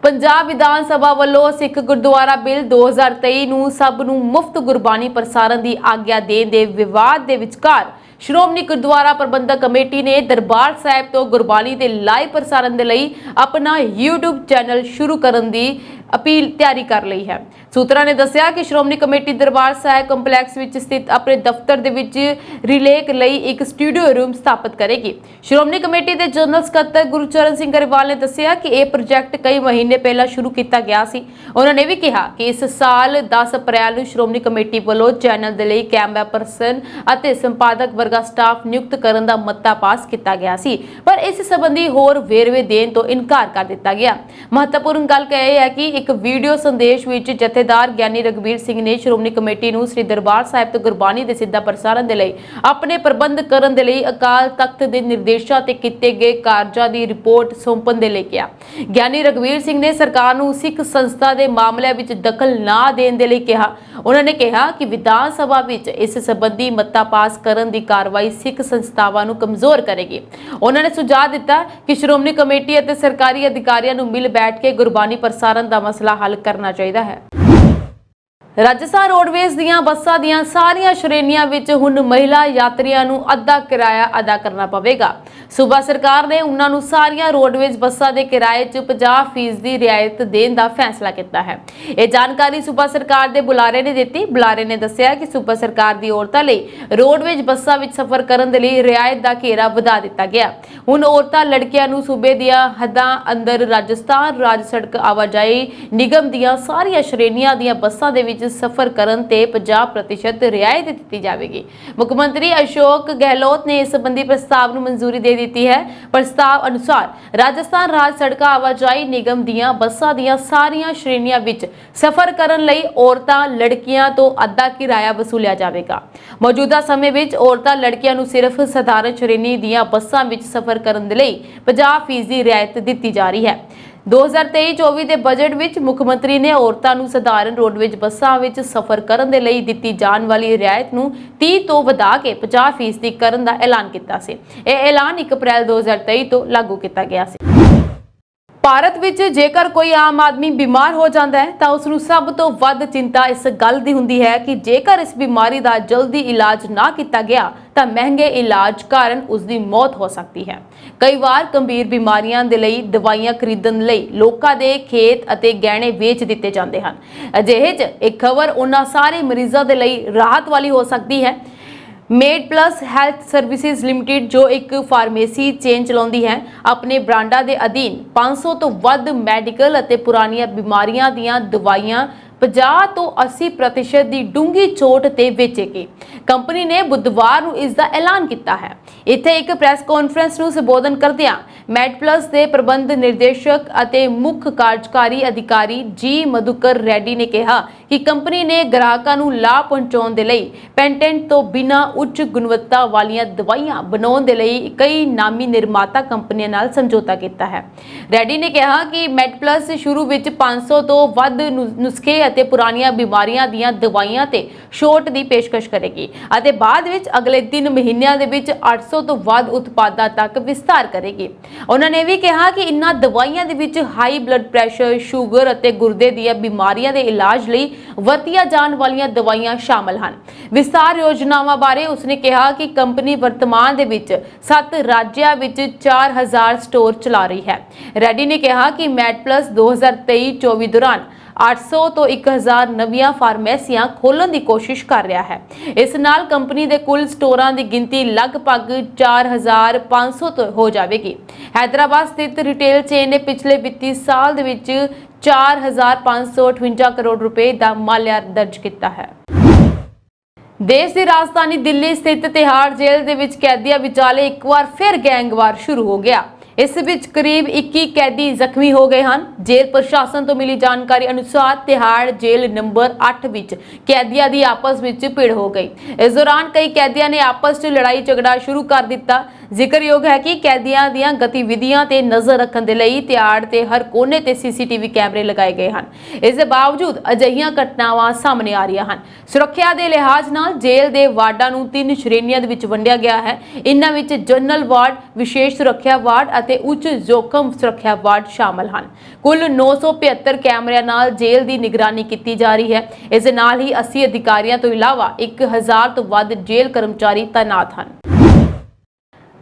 [SPEAKER 1] ਪੰਜਾਬ ਵਿਧਾਨ ਸਭਾ ਵੱਲੋਂ ਸਿੱਖ ਗੁਰਦੁਆਰਾ ਬਿੱਲ 2023 ਨੂੰ ਸਭ ਨੂੰ ਮੁਫਤ ਗੁਰਬਾਣੀ ਪ੍ਰਸਾਰਣ ਦੀ ਆਗਿਆ ਦੇਣ ਦੇ ਵਿਵਾਦ ਦੇ ਵਿਚਕਾਰ ਸ਼੍ਰੋਮਣੀ ਗੁਰਦੁਆਰਾ ਪ੍ਰਬੰਧਕ ਕਮੇਟੀ ਨੇ ਦਰਬਾਰ ਸਾਹਿਬ ਤੋਂ ਗੁਰਬਾਣੀ ਦੇ ਲਾਈਵ ਪ੍ਰਸਾਰਣ ਦੇ ਲਈ ਆਪਣਾ YouTube ਚੈਨਲ ਸ਼ੁਰੂ ਕਰਨ ਦੀ ਅਪੀਲ ਤਿਆਰੀ ਕਰ ਲਈ ਹੈ। ਸੂਤਰਾਂ ਨੇ ਦੱਸਿਆ ਕਿ ਸ਼੍ਰੋਮਣੀ ਕਮੇਟੀ ਦਰਬਾਰ ਸਾਹਿਬ ਕੰਪਲੈਕਸ ਵਿੱਚ ਸਥਿਤ ਆਪਣੇ ਦਫ਼ਤਰ ਦੇ ਵਿੱਚ ਰਿਲੇਕ ਲਈ ਇੱਕ ਸਟੂਡੀਓ ਰੂਮ ਸਥਾਪਿਤ ਕਰੇਗੀ। ਸ਼੍ਰੋਮਣੀ ਕਮੇਟੀ ਦੇ ਜਨਰਲ ਸਕੱਤਰ ਗੁਰਚਰਨ ਸਿੰਘ ਗਰੇਵਾਲ ਨੇ ਦੱਸਿਆ ਕਿ ਇਹ ਪ੍ਰੋਜੈਕਟ ਕਈ ਮਹੀਨੇ ਪਹਿਲਾਂ ਸ਼ੁਰੂ ਕੀਤਾ ਗਿਆ ਸੀ। ਉਹਨਾਂ ਨੇ ਵੀ ਕਿਹਾ ਕਿ ਇਸ ਸਾਲ 10 ਅਪ੍ਰੈਲ ਨੂੰ ਸ਼੍ਰੋਮਣੀ ਕਮੇਟੀ ਵੱਲੋਂ ਚੈਨਲ ਦੇ ਲਈ ਕੈਮਰਾ ਪਰਸਨ ਅਤੇ ਸੰਪਾਦਕ ਵਰਗਾ ਸਟਾਫ ਨਿਯੁਕਤ ਕਰਨ ਦਾ ਮਤਾ ਪਾਸ ਕੀਤਾ ਗਿਆ ਸੀ, ਪਰ ਇਸ ਸੰਬੰਧੀ ਹੋਰ ਵੇਰਵੇ ਦੇਣ ਤੋਂ ਇਨਕਾਰ ਕਰ ਦਿੱਤਾ ਗਿਆ। ਮਹੱਤਵਪੂਰਨ ਗੱਲ ਇਹ ਹੈ ਕਿ ਇੱਕ ਵੀਡੀਓ ਸੰਦੇਸ਼ ਵਿੱਚ ਜਥੇਦਾਰ ਗਿਆਨੀ ਰਘਬੀਰ ਸਿੰਘ ਨੇ ਸ਼੍ਰੋਮਣੀ ਕਮੇਟੀ ਨੂੰ ਸ੍ਰੀ ਦਰਬਾਰ ਸਾਹਿਬ ਤੋਂ ਗੁਰਬਾਣੀ ਦੇ ਸਿੱਧਾ ਪ੍ਰਸਾਰਣ ਦੇ ਲਈ ਆਪਣੇ ਪ੍ਰਬੰਧ ਕਰਨ ਦੇ ਲਈ ਅਕਾਲ ਤਖਤ ਦੇ ਨਿਰਦੇਸ਼ਾਂ ਤੇ ਕੀਤੇ ਗਏ ਕਾਰਜਾਂ ਦੀ ਰਿਪੋਰਟ ਸੌਂਪਣ ਦੇ ਲਈ ਕਿਹਾ। ਗਿਆਨੀ ਰਘਬੀਰ ਸਿੰਘ ਨੇ ਸਰਕਾਰ ਨੂੰ ਸਿੱਖ ਸੰਸਥਾ ਦੇ ਮਾਮਲਿਆਂ ਵਿੱਚ ਦਖਲ ਨਾ ਦੇਣ ਦੇ ਲਈ ਕਿਹਾ। ਉਹਨਾਂ ਨੇ ਕਿਹਾ ਕਿ ਵਿਧਾਨ ਸਭਾ ਵਿੱਚ ਇਸ ਸੰਬੰਧੀ ਮਤਾ ਪਾਸ ਕਰਨ ਦੀ ਕਾਰਵਾਈ ਸਿੱਖ ਸੰਸਥਾਵਾਂ ਨੂੰ ਕਮਜ਼ੋਰ ਕਰੇਗੀ। ਉਹਨਾਂ ਨੇ ਸੁਝਾਅ ਦਿੱਤਾ ਕਿ ਸ਼੍ਰੋਮਣੀ ਕਮੇਟੀ ਅਤੇ ਸਰਕਾਰੀ ਅਧਿਕਾਰੀਆਂ ਨੂੰ ਮਿਲ ਬੈਠ ਕੇ ਗੁਰਬਾਣੀ ਪ੍ਰਸਾਰਣ ਦਾ ਮਸਲਾ ਹੱਲ ਕਰਨਾ ਚਾਹੀਦਾ ਹੈ। ਰਾਜਸਥਾਨ ਰੋਡਵੇਜ਼ ਦੀਆਂ ਬੱਸਾਂ ਦੀਆਂ ਸਾਰੀਆਂ ਸ਼੍ਰੇਣੀਆਂ ਵਿੱਚ ਹੁਣ ਮਹਿਲਾ ਯਾਤਰੀਆਂ ਨੂੰ ਅੱਧਾ ਕਿਰਾਇਆ ਅਦਾ ਕਰਨਾ ਪਵੇਗਾ। ਸੂਬਾ ਸਰਕਾਰ ਨੇ ਉਹਨਾਂ ਨੂੰ ਸਾਰੀਆਂ ਰੋਡਵੇਜ਼ ਬੱਸਾਂ ਦੇ ਕਿਰਾਏ 'ਚ 50% ਦੀ ਰਿਆਇਤ ਦੇਣ ਦਾ ਫੈਸਲਾ ਕੀਤਾ ਹੈ। ਇਹ ਜਾਣਕਾਰੀ ਸੂਬਾ ਸਰਕਾਰ ਦੇ ਬੁਲਾਰੇ ਨੇ ਦਿੱਤੀ। ਬੁਲਾਰੇ ਨੇ ਦੱਸਿਆ ਕਿ ਸੂਬਾ ਸਰਕਾਰ ਦੀ ਔਰਤਾਂ ਲਈ ਰੋਡਵੇਜ਼ ਬੱਸਾਂ ਵਿੱਚ ਸਫ਼ਰ ਕਰਨ ਦੇ ਲਈ ਰਿਆਇਤ ਦਾ ਘੇਰਾ ਵਧਾ ਦਿੱਤਾ ਗਿਆ। ਹੁਣ ਔਰਤਾਂ ਲੜਕੀਆਂ ਨੂੰ ਸੂਬੇ ਦੀਆਂ ਹੱਦਾਂ ਅੰਦਰ ਰਾਜਸਥਾਨ ਰਾਜ ਸੜਕ ਆਵਾਜਾਈ ਨਿਗਮ ਦੀਆਂ ਸਾਰੀਆਂ ਸ਼੍ਰੇਣੀਆਂ ਦੀਆਂ ਬੱਸਾਂ ਦੇ ਵਿੱਚ ਸਫ਼ਰ ਕਰਨ ਤੇ 50% ਰਿਆਇਤ ਦਿੱਤੀ ਜਾਵੇਗੀ। ਮੁੱਖ ਮੰਤਰੀ ਅਸ਼ੋਕ ਗਹਿਲੋਤ ਨੇ ਇਸ ਸੰਬੰਧੀ ਪ੍ਰਸਤਾਵ ਨੂੰ ਮਨਜ਼ੂਰੀ ਦੇ ਦਿੱਤੀ ਹੈ। ਪ੍ਰਸਤਾਵ ਅਨੁਸਾਰ ਰਾਜਸਥਾਨ ਰਾਜ ਸੜਕ ਆਵਾਜਾਈ ਨਿਗਮ ਦੀਆਂ ਬੱਸਾਂ ਦੀਆਂ ਸਾਰੀਆਂ ਸ਼੍ਰੇਣੀਆਂ ਵਿੱਚ ਸਫ਼ਰ ਕਰਨ ਲਈ ਔਰਤਾਂ ਲੜਕੀਆਂ ਤੋਂ ਅੱਧਾ ਕਿਰਾਇਆ ਵਸੂਲਿਆ ਜਾਵੇਗਾ। ਮੌਜੂਦਾ ਸਮੇਂ ਵਿੱਚ ਔਰਤਾਂ ਲੜਕੀਆਂ ਨੂੰ ਸਿਰਫ ਸਧਾਰਨ ਸ਼੍ਰੇਣੀ ਦੀਆਂ ਬੱਸਾਂ ਵਿੱਚ ਸਫ਼ਰ ਕਰਨ ਦੇ ਲਈ 50% ਦੀ ਰਿਆਇਤ ਦਿੱਤੀ ਜਾ ਰਹੀ ਹੈ। 2023-24 ਦੇ ਬਜਟ ਵਿੱਚ ਮੁੱਖ ਮੰਤਰੀ ਨੇ ਔਰਤਾਂ ਨੂੰ ਸਧਾਰਨ ਰੋਡਵੇਜ਼ ਬੱਸਾਂ ਵਿੱਚ ਸਫ਼ਰ ਕਰਨ ਦੇ ਲਈ ਦਿੱਤੀ ਜਾਣ ਵਾਲੀ ਰਿਆਇਤ ਨੂੰ 30 ਤੋਂ ਵਧਾ ਕੇ 50% ਕਰਨ ਦਾ ਐਲਾਨ ਕੀਤਾ ਸੀ। ਇਹ ਐਲਾਨ 1 ਅਪ੍ਰੈਲ 2023 ਤੋਂ ਲਾਗੂ ਕੀਤਾ ਗਿਆ ਸੀ। ਭਾਰਤ ਵਿੱਚ ਜੇਕਰ ਕੋਈ ਆਮ ਆਦਮੀ ਬਿਮਾਰ ਹੋ ਜਾਂਦਾ ਹੈ ਤਾਂ ਉਸ ਨੂੰ ਸਭ ਤੋਂ ਵੱਧ ਚਿੰਤਾ ਇਸ ਗੱਲ ਦੀ ਹੁੰਦੀ ਹੈ ਕਿ ਜੇਕਰ ਇਸ ਬਿਮਾਰੀ ਦਾ ਜਲਦੀ ਇਲਾਜ ਨਾ ਕੀਤਾ ਗਿਆ ਤਾਂ ਮਹਿੰਗੇ ਇਲਾਜ ਕਾਰਨ ਉਸ ਦੀ ਮੌਤ ਹੋ ਸਕਦੀ ਹੈ। ਕਈ ਵਾਰ ਗੰਭੀਰ ਬਿਮਾਰੀਆਂ ਦੇ ਲਈ ਦਵਾਈਆਂ ਖਰੀਦਣ ਲਈ ਲੋਕਾਂ ਦੇ ਖੇਤ ਅਤੇ ਗਹਿਣੇ ਵੇਚ ਦਿੱਤੇ ਜਾਂਦੇ ਹਨ। ਅਜਿਹੇ 'ਚ ਇੱਕ ਖਬਰ ਉਹਨਾਂ ਸਾਰੇ ਮਰੀਜ਼ਾਂ ਦੇ ਲਈ ਰਾਹਤ ਵਾਲੀ ਹੋ ਸਕਦੀ ਹੈ। MedPlus ਹੈਲਥ ਸਰਵਿਸਿਜ਼ ਲਿਮਟਿਡ ਜੋ ਇੱਕ ਫਾਰਮੇਸੀ ਚੇਨ ਚਲਾਉਂਦੀ ਹੈ, ਆਪਣੇ ਬ੍ਰਾਂਡਾਂ ਦੇ ਅਧੀਨ 500 ਤੋਂ ਵੱਧ ਮੈਡੀਕਲ ਅਤੇ ਪੁਰਾਣੀਆਂ ਬਿਮਾਰੀਆਂ ਦੀਆਂ ਦਵਾਈਆਂ 50 ਤੋਂ 80% ਦੀ ਡੂੰਘੀ ਚੋਟ ਤੇ ਵੇਚੇਗੀ। ਕੰਪਨੀ ਨੇ ਬੁੱਧਵਾਰ ਨੂੰ ਇਸ ਦਾ ਐਲਾਨ ਕੀਤਾ ਹੈ। ਇੱਥੇ ਇੱਕ ਪ੍ਰੈਸ ਕਾਨਫਰੰਸ ਨੂੰ ਸੰਬੋਧਨ ਕਰਦਿਆਂ MedPlus ਦੇ ਪ੍ਰਬੰਧ ਨਿਰਦੇਸ਼ਕ ਅਤੇ ਮੁੱਖ ਕਾਰਜਕਾਰੀ ਅਧਿਕਾਰੀ ਜੀ ਮਧੁਕਰ ਰੈਡੀ ਨੇ ਕਿਹਾ ਕਿ ਕੰਪਨੀ ਨੇ ਗ੍ਰਾਹਕਾਂ ਨੂੰ ਲਾਭ ਪਹੁੰਚਾਉਣ ਦੇ ਲਈ ਪੈਟੈਂਟ ਤੋਂ ਬਿਨਾਂ ਉੱਚ ਗੁਣਵੱਤਾ ਵਾਲੀਆਂ ਦਵਾਈਆਂ ਬਣਾਉਣ ਦੇ ਲਈ ਕਈ ਨਾਮੀ ਨਿਰਮਾਤਾ ਕੰਪਨੀਆਂ ਨਾਲ ਸਮਝੌਤਾ ਕੀਤਾ ਹੈ। ਰੈਡੀ ਨੇ ਕਿਹਾ ਕਿ MedPlus ਸ਼ੁਰੂ ਵਿੱਚ 500 ਤੋਂ ਵੱਧ ਨੁਸਖੇ ਅਤੇ ਪੁਰਾਣੀਆਂ ਬਿਮਾਰੀਆਂ ਦੀਆਂ ਦਵਾਈਆਂ ਤੇ ਛੋਟ ਦੀ ਪੇਸ਼ਕਸ਼ ਕਰੇਗੀ ਅਤੇ ਬਾਅਦ ਵਿੱਚ ਅਗਲੇ 3 ਮਹੀਨਿਆਂ ਦੇ ਵਿੱਚ 800 ਤੋਂ ਵੱਧ ਉਤਪਾਦਾਂ ਤੱਕ ਵਿਸਤਾਰ ਕਰੇਗੀ। ਉਹਨਾਂ ਨੇ ਵੀ ਕਿਹਾ ਕਿ ਇਨ੍ਹਾਂ ਦਵਾਈਆਂ ਦੇ ਵਿੱਚ ਹਾਈ ਬਲੱਡ ਪ੍ਰੈਸ਼ਰ, ਸ਼ੂਗਰ ਅਤੇ ਗੁਰਦੇ ਦੀਆਂ ਬਿਮਾਰੀਆਂ ਦੇ ਇਲਾਜ ਲਈ ਵਰਤੀਆਂ ਜਾਣ ਵਾਲੀਆਂ ਦਵਾਈਆਂ ਸ਼ਾਮਲ ਹਨ। ਵਿਸਤਾਰ ਯੋਜਨਾਵਾਂ ਬਾਰੇ ਉਸਨੇ ਕਿਹਾ ਕਿ ਕੰਪਨੀ ਵਰਤਮਾਨ ਦੇ ਵਿੱਚ 7 ਰਾਜਾਂ ਵਿੱਚ 4000 ਸਟੋਰ ਚਲਾ ਰਹੀ ਹੈ। ਰੈਡੀ ਨੇ ਕਿਹਾ ਕਿ MedPlus 2023-24 ਦੌਰਾਨ 800 ਤੋਂ 1000 ਨਵੀਆਂ ਫਾਰਮੇਸੀਆਂ ਖੋਲ੍ਹਣ ਦੀ ਕੋਸ਼ਿਸ਼ ਕਰ ਰਿਹਾ ਹੈ। ਇਸ ਨਾਲ ਕੰਪਨੀ ਦੇ ਕੁੱਲ ਸਟੋਰਾਂ ਦੀ ਗਿਣਤੀ ਲਗਭਗ 4500 ਤੋਂ ਹੋ ਜਾਵੇਗੀ। हैदराबाद स्थित रिटेल चेन ने पिछले वित्तीय साल ਦੇ ਵਿੱਚ 4558 ਕਰੋੜ ਰੁਪਏ ਦਾ ਮਾਲੀਆ ਦਰਜ ਕੀਤਾ ਹੈ। देश की राजधानी दिल्ली स्थित तिहाड़ जेल ਦੇ ਵਿੱਚ ਕੈਦੀਆਂ ਵਿਚਾਲੇ ਇੱਕ ਵਾਰ ਫਿਰ ਗੈਂਗਵਾਰ ਸ਼ੁਰੂ ਹੋ ਗਿਆ। इस विच करीब 21 कैदी जख्मी हो गए हैं। जेल प्रशासन तो मिली जानकारी अनुसार तिहाड़ जेल नंबर 8 विच कैदियों की आपस में भिड़ हो गई। इस दौरान कई कैदियों ने आपस में लड़ाई झगड़ा शुरू कर दिता। जिक्रयोग है कि कैदियों दी गतिविधियां ते नजर रखने के लिए तिहाड़ के हर कोने ते CCTV कैमरे लगाए गए हैं। इस बावजूद अजिहियां घटनावां सामने आ रही हैं। सुरक्षा के लिहाज नाल जेल के वार्डां नूं 3 श्रेणियां दे विच वंडिया गया है। इन्हां विच जनरल वार्ड, विशेष सुरक्षा वार्ड ਅਤੇ ਉੱਚ जोखम सुरक्षा वार्ड शामिल हैं। कुल 975 कैमरिਆਂ ਨਾਲ जेल की निगरानी की जा रही है। इस नाल ही 80 अधिकारियों तो इलावा 1000 तो वध जेल कर्मचारी तैनात हैं।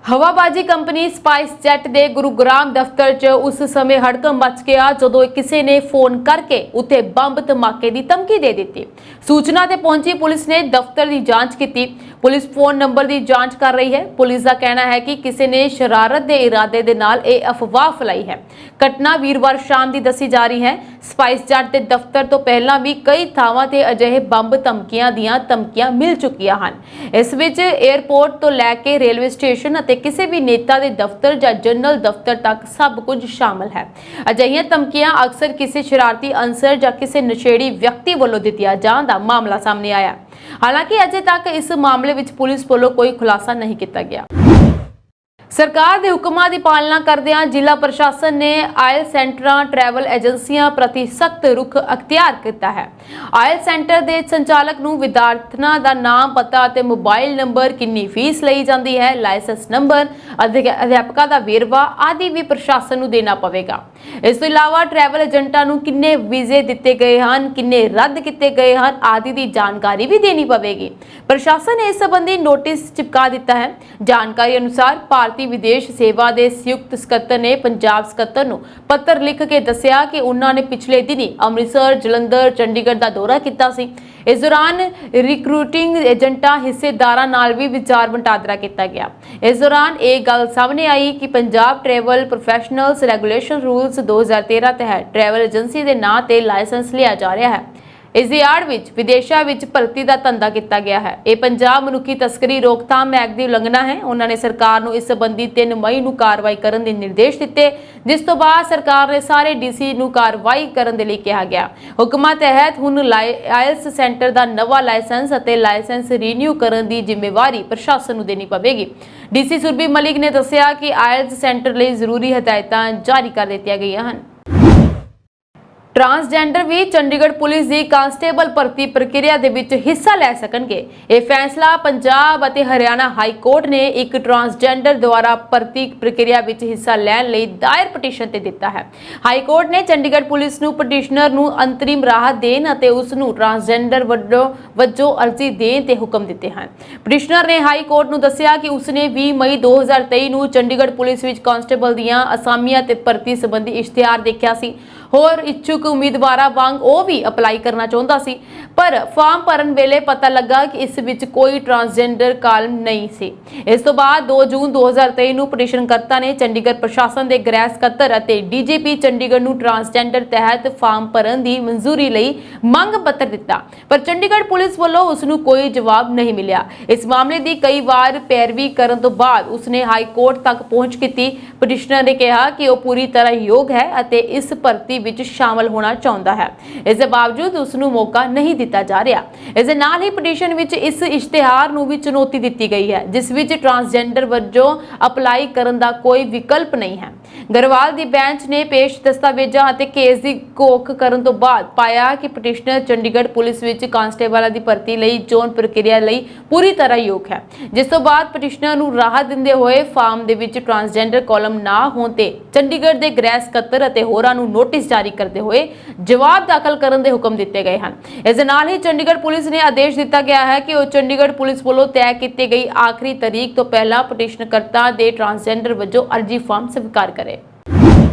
[SPEAKER 1] हवाबाजी कंपनी स्पाइस जेट के गुरुग्राम दफ्तर च उस समय हड़कंप मच गया जदों किसी ने फोन करके उत्थे बंब धमाके की धमकी दे दी। सूचना ते पहुंची पुलिस ने दफ्तर की जांच की। पुलिस फोन नंबर की जांच कर रही है। पुलिस का कहना है कि किसी ने शरारत के इरादे दे नाल ये अफवाह फैलाई है। घटना वीरवार शाम की दसी जा रही है। स्पाइस जेट के दफ्तर तो पहला भी कई थावां ते अजिहे बंब धमकियां मिल चुकियां हैं। इस विच एयरपोर्ट तो लैके रेलवे स्टेशन ਅਤੇ ਕਿਸੇ भी नेता के दफ्तर ਜਾਂ जनरल दफ्तर तक सब कुछ शामिल है। अजिहियां धमकियां अक्सर किसी शरारती अंसर ਜਾਂ ਕਿਸੇ नशेड़ी व्यक्ति ਵੱਲੋਂ ਦਿੱਤੀਆਂ ਜਾਣ ਦਾ मामला सामने आया। हालांकि अजे तक इस मामले ਵਿੱਚ पुलिस ਵੱਲੋਂ कोई खुलासा नहीं किया गया। सरकार के हुक्मां की पालना करदियां जिला प्रशासन ने आयल सेंटरां ट्रैवल एजेंसियां प्रति सख्त रुख अख्तियार किया है। आयल सेंटर के संचालक नूं विद्यार्थियों का नाम, पता और मोबाइल नंबर, कितनी फीस ली जाती है, लाइसेंस नंबर, अध्यापकों का वेरवा आदि भी प्रशासन नूं देना पवेगा। इस तो इलावा ट्रैवल एजेंटां नूं किन्ने वीजे दिते गए हैं, किन्ने रद्द किए गए हैं आदि की जानकारी भी देनी पवेगी। प्रशासन ने इस संबंधी नोटिस चिपका दिता है। जानकारी अनुसार भारतीय विदेश सेवा के संयुक्त ਸਕੱਤਰ ने पंजाब ਸਕੱਤਰ ਨੂੰ पत्र लिख के दसिया कि उन्होंने पिछले दिनी अमृतसर, जलंधर, चंडीगढ़ का दौरा किया सी। इस दौरान रिक्रूटिंग एजेंटा हिस्सेदारां नाल भी विचार वटांदरा किया गया। इस दौरान एक गल सामने आई कि पंजाब ट्रैवल प्रोफैशनल्स रेगुलेशन रूल्स 2013 तहत ट्रैवल एजेंसी के नां ते लाइसेंस लिया जा रहा है। इस दी आड़ विच विदेशों में भर्ती का धंधा किया गया है। यह पंजाब मनुखी तस्करी रोकथाम एक्ट की उलंघना है। उन्होंने सरकार को इस संबंधी 3 मई को कार्रवाई करने के निर्देश दिए, जिस तो बाद सरकार ने सारे DC को कार्रवाई करने के लिए कहा गया। हुक्मां तहत हुण आयल्स सेंटर का नवा लाइसेंस और लाइसेंस रीन्यू करने की जिम्मेवारी प्रशासन को देनी पवेगी। DC सुरभि मलिक ने दसिया कि आयल्स सेंटर लिए जरूरी हदायतां जारी कर दी गई हैं। ट्रांसजेंडर भी चंडीगढ़ पुलिस की कांस्टेबल भर्ती प्रक्रिया दे विच हिस्सा लै सकणगे। यह फैसला पंजाब और हरियाणा हाई कोर्ट ने एक ट्रांसजेंडर द्वारा भर्ती प्रक्रिया विच हिस्सा लैण लई दायर पटीशन ते दिता है। हाई कोर्ट ने चंडीगढ़ पुलिस नूं पटिशनर नूं अंतरिम राहत देण अते उस नूं ट्रांसजेंडर वजों अर्जी देण ते हुक्म दिते हैं। पटिशनर ने हाई कोर्ट नूं दस्सिया कि उसने 20 मई 2023 नूं चंडीगढ़ पुलिस विच कांस्टेबल दीआं असामियां ते भर्ती संबंधी इश्तिहार देखिया सी। होर इच्छुक उम्मीदवारों वांग वो भी अपलाई करना चाहता सी, पर फॉर्म भरन वेले पता लगा कि इस विच कोई ट्रांसजेंडर कालम नहीं सी। इस तो बाद 2 जून 2023 नूं पटिशनकर्ता ने चंडीगढ़ प्रशासन के गृह सकੱਤਰ ਅਤੇ DGP चंडीगढ़ नूं ट्रांसजेंडर तहत फॉर्म भरन की मंजूरी लई मंग पत्र दिता, पर चंडीगढ़ पुलिस वालों उसनूं कोई जवाब नहीं मिलिया। इस मामले की कई बार पैरवी करन तो बाद उसने हाई कोर्ट तक पहुंच की। पटिशनर ने कहा कि वह पूरी तरह योग है ਅਤੇ इस भर्ती विच शामिल होना चाहता है। इस बावजूद उसनूं मौका नहीं दिता जा रहा। इस नाल ही पटिशन विच इस इश्तिहार नूं भी चुनौती दी गई है, जिस विच ट्रांसजेंडर वजों अपलाई करन दा कोई विकल्प नहीं है। गरवाल दी बेंच ने पेश दस्तावेजां ਅਤੇ केस की घोख करन तो बाद पाया कि पटिशनर चंडीगढ़ पुलिस विच कांस्टेबल की भर्ती लई चोण प्रक्रिया लई पूरी तरह योग है, जिस तो बाद पटिशनर नूं राहत दिंदे होए फार्म दे विच ट्रांसजेंडर कॉलम ना होण ते चंडीगढ़ के गृह ਸਕੱਤਰ ਅਤੇ होरां नूं नोटिस जारी करते हुए जवाब दाखिल करने के हुक्म दिए गए हैं। इस नाल ही चंडीगढ़ पुलिस ने आदेश दिता गया है कि वह चंडीगढ़ पुलिस वालों तय की गई आखिरी तारीख तो पहला पटिशनकर्ता के ट्रांसजेंडर वजों अर्जी फॉर्म स्वीकार करे।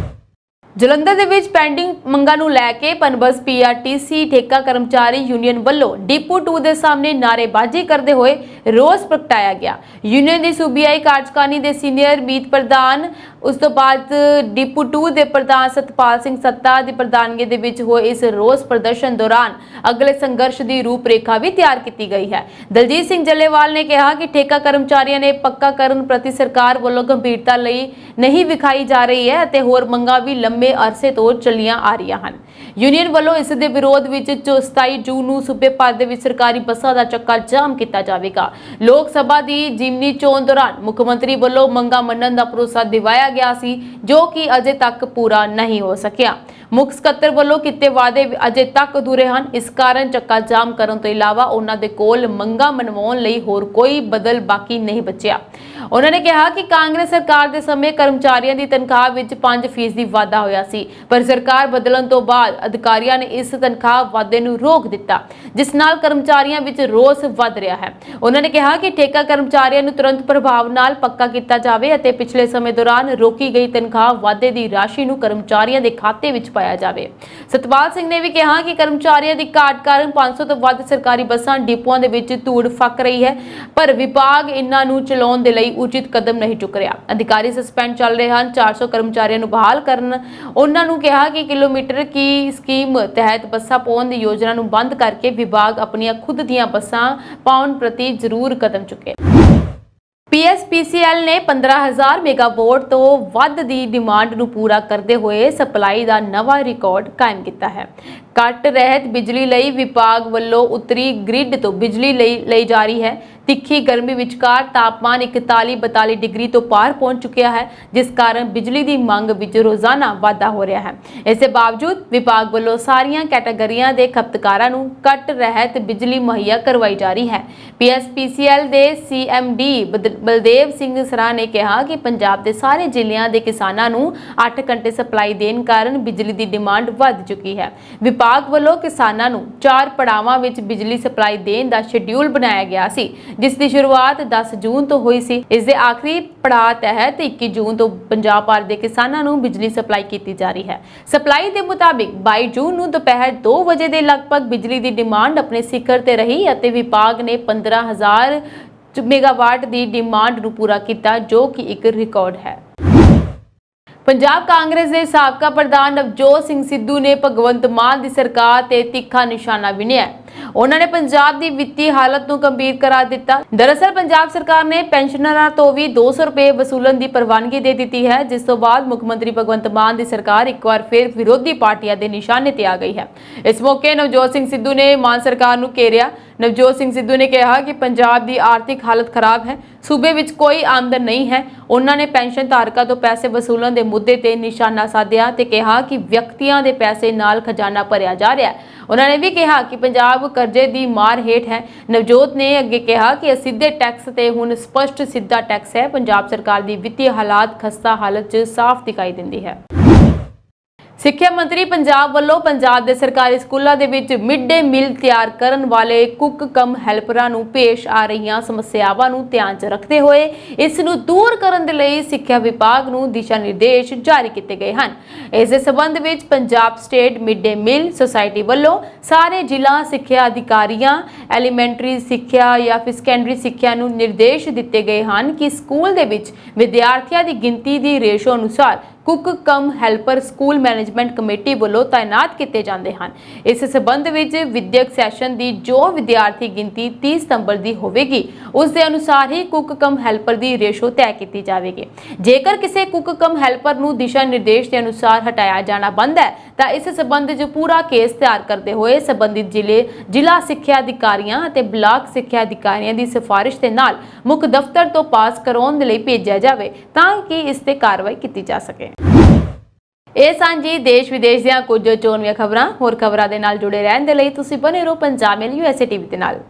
[SPEAKER 1] ਜਲੰਧਰ ਦੇ ਵਿੱਚ ਪੈਂਡਿੰਗ ਮੰਗਾਂ ਨੂੰ ਲੈ ਕੇ ਪਨਬਸ ਪੀਆਰਟੀਸੀ ਠੇਕਾ ਕਰਮਚਾਰੀ ਯੂਨੀਅਨ ਵੱਲੋਂ ਡਿਪੂ 2 ਦੇ ਸਾਹਮਣੇ ਨਾਅਰੇਬਾਜ਼ੀ ਕਰਦੇ ਹੋਏ ਰੋਸ ਪ੍ਰਗਟਾਇਆ ਗਿਆ। ਯੂਨੀਅਨ ਦੀ ਸੂਬੀਆਈ ਕਾਰਜਕਾਰਨੀ ਦੇ ਸੀਨੀਅਰ ਮੀਤ ਪ੍ਰਧਾਨ ਉਸ ਤੋਂ ਬਾਅਦ ਡਿਪੂ 2 ਦੇ ਪ੍ਰਧਾਨ ਸਤਪਾਲ ਸਿੰਘ ਸੱਤਾ ਦੀ ਪ੍ਰਧਾਨਗੀ ਦੇ ਵਿੱਚ ਹੋਏ ਇਸ ਰੋਸ ਪ੍ਰਦਰਸ਼ਨ ਦੌਰਾਨ ਅਗਲੇ ਸੰਘਰਸ਼ ਦੀ ਰੂਪਰੇਖਾ ਵੀ ਤਿਆਰ ਕੀਤੀ ਗਈ ਹੈ। ਦਲਜੀਤ ਸਿੰਘ ਜੱਲੇਵਾਲ ਨੇ ਕਿਹਾ ਕਿ ਠੇਕਾ ਕਰਮਚਾਰੀਆਂ ਨੇ ਪੱਕਾ ਕਰਨ ਪ੍ਰਤੀ ਸਰਕਾਰ ਵੱਲੋਂ ਗੰਭੀਰਤਾ ਲਈ ਨਹੀਂ ਵਿਖਾਈ ਜਾ ਰਹੀ ਹੈ ਅਤੇ ਹੋਰ ਮੰਗਾਂ ਵੀ ਲੰਮੇ ਅਰਸੇ ਤੋਂ ਚੱਲੀਆਂ ਆ ਰਹੀਆਂ ਹਨ। ਯੂਨੀਅਨ ਵੱਲੋਂ ਇਸ ਦੇ ਵਿਰੋਧ ਵਿੱਚ 27 ਜੂਨ ਨੂੰ ਸੂਬੇ ਭਰ ਦੇ ਵਿੱਚ ਸਰਕਾਰੀ ਬੱਸਾਂ ਦਾ ਚੱਕਾ ਜਾਮ ਕੀਤਾ ਜਾਵੇਗਾ। ਲੋਕ ਸਭਾ ਦੀ ਜਿਮਨੀ ਚੋਣ ਦੌਰਾਨ ਮੁੱਖ ਮੰਤਰੀ ਵੱਲੋਂ ਮੰਗਾਂ ਮੰਨਣ ਦਾ ਭਰੋਸਾ ਦਿਵਾਇਆ ਗਿਆ ਸੀ, ਜੋ ਕਿ ਅਜੇ ਤੱਕ ਪੂਰਾ ਨਹੀਂ ਹੋ ਸਕਿਆ। ਮੁੱਖ ਸਕੱਤਰ ਵੱਲੋਂ ਕੀਤੇ ਵਾਅਦੇ ਅਜੇ ਤੱਕ ਅਧੂਰੇ ਹਨ। ਇਸ ਕਾਰਨ ਚੱਕਾ ਜਾਮ ਕਰਨ ਤੋਂ ਇਲਾਵਾ ਉਹਨਾਂ ਦੇ ਕੋਲ ਮੰਗਾਂ ਮਨਵਾਉਣ ਲਈ ਹੋਰ ਕੋਈ ਬਦਲ ਬਾਕੀ ਨਹੀਂ ਬਚਿਆ। ਉਹਨਾਂ ਨੇ ਕਿਹਾ ਕਿ ਕਾਂਗਰਸ ਸਰਕਾਰ ਦੇ ਸਮੇਂ ਕਰਮਚਾਰੀਆਂ ਦੀ ਤਨਖਾਹ ਵਿੱਚ 5% ਵਾਧਾ ਹੋਇਆ ਸੀ, ਪਰ ਸਰਕਾਰ ਬਦਲਣ ਤੋਂ ਬਾਅਦ ਅਧਿਕਾਰੀਆਂ ਨੇ ਇਸ ਤਨਖਾਹ ਵਾਧੇ ਨੂੰ ਰੋਕ ਦਿੱਤਾ, ਜਿਸ ਨਾਲ ਕਰਮਚਾਰੀਆਂ ਵਿੱਚ ਰੋਸ ਵੱਧ ਰਿਹਾ ਹੈ। ਉਹਨਾਂ ਨੇ ਕਿਹਾ ਕਿ ਠੇਕਾ ਕਰਮਚਾਰੀਆਂ ਨੂੰ ਤੁਰੰਤ ਪ੍ਰਭਾਵ ਨਾਲ ਪੱਕਾ ਕੀਤਾ ਜਾਵੇ ਅਤੇ ਪਿਛਲੇ ਸਮੇਂ ਦੌਰਾਨ ਰੋਕੀ ਗਈ ਤਨਖਾਹ ਵਾਧੇ ਦੀ ਰਾਸ਼ੀ ਨੂੰ ਕਰਮਚਾਰੀਆਂ ਦੇ ਖਾਤੇ ਵਿੱਚ ਪਾਇਆ ਜਾਵੇ। ਸਤਪਾਲ ਸਿੰਘ ਨੇ ਵੀ ਕਿਹਾ ਕਿ ਕਰਮਚਾਰੀਆਂ ਦੀ ਘਾਟ ਕਾਰਨ 500 ਤੋਂ ਵੱਧ ਸਰਕਾਰੀ ਬੱਸਾਂ ਡਿਪੂਆਂ ਦੇ ਵਿੱਚ ਧੂੜ ਫੱਕ ਰਹੀ ਹੈ, ਪਰ ਵਿਭਾਗ ਇਹਨਾਂ ਨੂੰ ਚਲਾਉਣ ਦੇ ਲਈ ਉਚਿਤ ਕਦਮ ਨਹੀਂ ਚੁੱਕ ਰਿਹਾ। ਅਧਿਕਾਰੀ ਸਸਪੈਂਡ ਚੱਲ ਰਹੇ ਹਨ। 400 ਕਰਮਚਾਰੀਆਂ ਨੂੰ ਬਹਾਲ ਕਰਨ। ਉਹਨਾਂ ਨੂੰ ਕਿਹਾ ਕਿ ਕਿਲੋਮੀਟਰ ਕੀ ਸਕੀਮ ਤਹਿਤ ਬੱਸਾਂ ਪਾਉਣ ਦੀ ਯੋਜਨਾ ਨੂੰ ਬੰਦ ਕਰਕੇ ਵਿਭਾਗ ਆਪਣੀਆਂ ਖੁਦ ਦੀਆਂ ਬੱਸਾਂ ਪਾਉਣ ਪ੍ਰਤੀ ਜ਼ਰੂਰ ਕਦਮ ਚੁੱਕੇ। ਪੀਐਸਪੀਸੀਐਲ ਨੇ 15,000 ਮੈਗਾਵਾਟ ਤੋਂ ਵੱਧ ਦੀ ਡਿਮਾਂਡ ਨੂੰ ਪੂਰਾ ਕਰਦੇ ਹੋਏ ਸਪਲਾਈ ਦਾ ਨਵਾਂ ਰਿਕਾਰਡ ਕਾਇਮ ਕੀਤਾ ਹੈ। ਕੱਟ ਰਹਿਤ ਬਿਜਲੀ ਲਈ ਵਿਭਾਗ ਵੱਲੋਂ ਉੱਤਰੀ ਗ੍ਰਿਡ ਤੋਂ ਬਿਜਲੀ ਲਈ ਜਾ ਰਹੀ ਹੈ। ਤਿੱਖੀ ਗਰਮੀ ਵਿਚਕਾਰ ਤਾਪਮਾਨ 41-42 ਡਿਗਰੀ ਤੋਂ ਪਾਰ ਪਹੁੰਚ ਚੁੱਕਿਆ ਹੈ, ਜਿਸ ਕਾਰਨ ਬਿਜਲੀ ਦੀ ਮੰਗ ਵਿੱਚ ਰੋਜ਼ਾਨਾ ਵਾਧਾ ਹੋ ਰਿਹਾ ਹੈ। ਇਸ ਦੇ ਬਾਵਜੂਦ ਵਿਭਾਗ ਵੱਲੋਂ ਸਾਰੀਆਂ ਕੈਟਾਗਰੀਆਂ ਦੇ ਖਪਤਕਾਰਾਂ ਨੂੰ ਕੱਟ ਰਹਿਤ ਬਿਜਲੀ ਮੁਹੱਈਆ ਕਰਵਾਈ ਜਾ ਰਹੀ ਹੈ। ਪੀਐਸਪੀਸੀਐਲ ਦੇ ਸੀਐਮਡੀ ਬਲਦੇਵ ਸਿੰਘ ਸਰਾ ਨੇ ਕਿਹਾ ਕਿ ਪੰਜਾਬ ਦੇ ਸਾਰੇ ਜ਼ਿਲ੍ਹਿਆਂ ਦੇ ਕਿਸਾਨਾਂ ਨੂੰ 8 ਘੰਟੇ ਸਪਲਾਈ ਦੇਣ ਕਾਰਨ ਬਿਜਲੀ ਦੀ ਡਿਮਾਂਡ ਵੱਧ ਚੁੱਕੀ ਹੈ। ਵਿਭਾਗ ਵੱਲੋਂ ਕਿਸਾਨਾਂ ਨੂੰ 4 ਪੜਾਵਾਂ ਵਿੱਚ ਬਿਜਲੀ ਸਪਲਾਈ ਦੇਣ ਦਾ ਸ਼ੈਡਿਊਲ ਬਣਾਇਆ ਗਿਆ ਸੀ, ਜਿਸ ਦੀ ਸ਼ੁਰੂਆਤ 10 ਜੂਨ ਤੋਂ ਹੋਈ ਸੀ। ਇਸ ਦੇ ਆਖਰੀ ਪੜਾਅ ਤਹਿਤ 21 ਜੂਨ ਤੋਂ ਪੰਜਾਬ ਭਰ ਦੇ ਕਿਸਾਨਾਂ ਨੂੰ ਬਿਜਲੀ ਸਪਲਾਈ ਕੀਤੀ ਜਾ ਰਹੀ ਹੈ। ਸਪਲਾਈ ਦੇ ਮੁਤਾਬਿਕ 22 ਜੂਨ ਨੂੰ ਦੁਪਹਿਰ 2 ਵਜੇ ਦੇ ਲਗਭਗ ਬਿਜਲੀ ਦੀ ਡਿਮਾਂਡ ਆਪਣੇ ਸਿਖਰ ਤੇ ਰਹੀ ਅਤੇ ਵਿਭਾਗ ਨੇ 15,000 ਮੈਗਾਵਾਟ ਦੀ ਡਿਮਾਂਡ ਨੂੰ ਪੂਰਾ ਕੀਤਾ, ਜੋ ਕਿ ਇੱਕ ਰਿਕਾਰਡ ਹੈ। ਪੰਜਾਬ ਕਾਂਗਰਸ ਦੇ ਸਾਬਕਾ ਪ੍ਰਧਾਨ ਨਵਜੋਤ ਸਿੰਘ ਸਿੱਧੂ ਨੇ ਭਗਵੰਤ ਮਾਨ ਦੀ ਸਰਕਾਰ ਤੇ ਤਿੱਖਾ ਨਿਸ਼ਾਨਾ ਬਿੰਨ੍ਹਿਆ। ਉਹਨਾਂ ਨੇ ਪੰਜਾਬ ਦੀ ਵਿੱਤੀ ਹਾਲਤ ਨੂੰ ਗੰਭੀਰ ਕਰਾਰ ਦਿੱਤਾ। ਦਰਅਸਲ ਪੰਜਾਬ ਸਰਕਾਰ ਨੇ ਪੈਨਸ਼ਨਰਾਂ ਤੋਂ ਵੀ 200 ਰੁਪਏ ਵਸੂਲਣ ਦੀ ਪ੍ਰਵਾਨਗੀ ਦੇ ਦਿੱਤੀ ਹੈ, ਜਿਸ ਤੋਂ ਬਾਅਦ ਮੁੱਖ ਮੰਤਰੀ ਭਗਵੰਤ ਮਾਨ ਦੀ ਸਰਕਾਰ ਇੱਕ ਵਾਰ ਫਿਰ ਵਿਰੋਧੀ ਪਾਰਟੀਆਂ ਦੇ ਨਿਸ਼ਾਨੇ ਤੇ ਆ ਗਈ ਹੈ। ਇਸ ਮੌਕੇ ਨਵਜੋਤ ਸਿੰਘ ਸਿੱਧੂ ਨੇ ਮਾਨ ਸਰਕਾਰ ਨੂੰ ਘੇਰਿਆ। ਨਵਜੋਤ ਸਿੰਘ ਸਿੱਧੂ ਨੇ ਕਿਹਾ ਕਿ ਪੰਜਾਬ ਦੀ ਆਰਥਿਕ ਹਾਲਤ ਖਰਾਬ ਹੈ, ਸੂਬੇ ਵਿੱਚ ਕੋਈ ਆਮਦਨ ਨਹੀਂ ਹੈ। ਉਹਨਾਂ ਨੇ ਪੈਨਸ਼ਨ ਧਾਰਕਾਂ ਤੋਂ ਪੈਸੇ ਵਸੂਲਣ ਦੇ ਮੁੱਦੇ ਤੇ ਨਿਸ਼ਾਨਾ ਸਾਧਿਆ ਤੇ ਕਿਹਾ ਕਿ ਵਿਅਕਤੀਆਂ ਦੇ ਪੈਸੇ ਨਾਲ ਖਜ਼ਾਨਾ ਭਰਿਆ ਜਾ ਰਿਹਾ ਹੈ। ਉਹਨਾਂ ਨੇ ਵੀ ਕਿਹਾ ਕਿ ਪੰਜਾਬ ਕਰਜ਼ੇ ਦੀ ਮਾਰ ਹੇਠ ਹੈ। ਨਵਜੋਤ ਨੇ ਅੱਗੇ ਕਿਹਾ ਕਿ ਅਸਿੱਧੇ ਟੈਕਸ ਤੇ ਹੁਣ ਸਪਸ਼ਟ ਸਿੱਧਾ ਟੈਕਸ ਹੈ। ਪੰਜਾਬ ਸਰਕਾਰ ਦੀ ਵਿੱਤੀ ਹਾਲਾਤ ਖਸਤਾ ਹਾਲਤ 'ਚ ਸਾਫ਼ ਦਿਖਾਈ ਦਿੰਦੀ ਹੈ। ਸਿੱਖਿਆ ਮੰਤਰੀ ਪੰਜਾਬ ਵੱਲੋਂ ਪੰਜਾਬ ਦੇ ਸਰਕਾਰੀ ਸਕੂਲਾਂ ਦੇ ਵਿੱਚ ਮਿਡ ਡੇ ਮੀਲ ਤਿਆਰ ਕਰਨ ਵਾਲੇ ਕੁੱਕ ਕਮ ਹੈਲਪਰਾਂ ਨੂੰ ਪੇਸ਼ ਆ ਰਹੀਆਂ ਸਮੱਸਿਆਵਾਂ ਨੂੰ ਧਿਆਨ 'ਚ ਰੱਖਦੇ ਹੋਏ ਇਸ ਨੂੰ ਦੂਰ ਕਰਨ ਦੇ ਲਈ ਸਿੱਖਿਆ ਵਿਭਾਗ ਨੂੰ ਦਿਸ਼ਾ ਨਿਰਦੇਸ਼ ਜਾਰੀ ਕੀਤੇ ਗਏ ਹਨ। ਇਸ ਦੇ ਸਬੰਧ ਵਿੱਚ ਪੰਜਾਬ ਸਟੇਟ ਮਿਡ ਡੇ ਮੀਲ ਸੁਸਾਇਟੀ ਵੱਲੋਂ ਸਾਰੇ ਜ਼ਿਲ੍ਹਾ ਸਿੱਖਿਆ ਅਧਿਕਾਰੀਆਂ, ਐਲੀਮੈਂਟਰੀ ਸਿੱਖਿਆ ਜਾਂ ਫਿਰ ਸੈਕੰਡਰੀ ਸਿੱਖਿਆ ਨੂੰ ਨਿਰਦੇਸ਼ ਦਿੱਤੇ ਗਏ ਹਨ ਕਿ ਸਕੂਲ ਦੇ ਵਿੱਚ ਵਿਦਿਆਰਥੀਆਂ ਦੀ ਗਿਣਤੀ ਦੀ ਰੇਸ਼ੋ ਅਨੁਸਾਰ ਕੁੱਕ ਕਮ ਹੈਲਪਰ ਸਕੂਲ ਮੈਨੇਜਮੈਂਟ ਕਮੇਟੀ ਵੱਲੋਂ ਤਾਇਨਾਤ ਕੀਤੇ ਜਾਂਦੇ ਹਨ। ਇਸ ਸਬੰਧ ਵਿੱਚ ਵਿਦਿਅਕ ਸੈਸ਼ਨ ਦੀ ਜੋ ਵਿਦਿਆਰਥੀ ਗਿਣਤੀ 30 ਸਤੰਬਰ ਦੀ ਹੋਵੇਗੀ, ਉਸ ਦੇ ਅਨੁਸਾਰ ਹੀ ਕੁੱਕ ਕਮ ਹੈਲਪਰ ਦੀ ਰੇਸ਼ੋ ਤੈਅ ਕੀਤੀ ਜਾਵੇਗੀ। ਜੇਕਰ ਕਿਸੇ ਕੁੱਕ ਕਮ ਹੈਲਪਰ ਨੂੰ ਦਿਸ਼ਾ ਨਿਰਦੇਸ਼ ਦੇ ਅਨੁਸਾਰ ਹਟਾਇਆ ਜਾਣਾ ਬੰਦ ਹੈ ਤਾਂ ਇਸ ਸਬੰਧ 'ਚ ਪੂਰਾ ਕੇਸ ਤਿਆਰ ਕਰਦੇ ਹੋਏ ਸੰਬੰਧਿਤ ਜ਼ਿਲ੍ਹਾ ਸਿੱਖਿਆ ਅਧਿਕਾਰੀਆਂ ਅਤੇ ਬਲਾਕ ਸਿੱਖਿਆ ਅਧਿਕਾਰੀਆਂ ਦੀ ਸਿਫਾਰਿਸ਼ ਦੇ ਨਾਲ ਮੁੱਖ ਦਫ਼ਤਰ ਤੋਂ ਪਾਸ ਕਰਾਉਣ ਦੇ ਲਈ ਭੇਜਿਆ ਜਾਵੇ ਤਾਂ ਕਿ ਇਸ ਤੇ ਕਾਰਵਾਈ ਕੀਤੀ ਜਾ ਸਕੇ। ਇਹ ਸਾਂਝੀ ਦੇਸ਼ ਵਿਦੇਸ਼ ਦੀਆਂ ਕੁਝ ਚੋਣਵੀਆਂ ਖਬਰਾਂ। ਹੋਰ ਖਬਰਾਂ ਦੇ ਨਾਲ ਜੁੜੇ ਰਹਿਣ ਦੇ ਲਈ ਤੁਸੀਂ ਬਣੇ ਰਹੋ ਪੰਜਾਬ ਮੇਲ USA TV ਦੇ ਨਾਲ।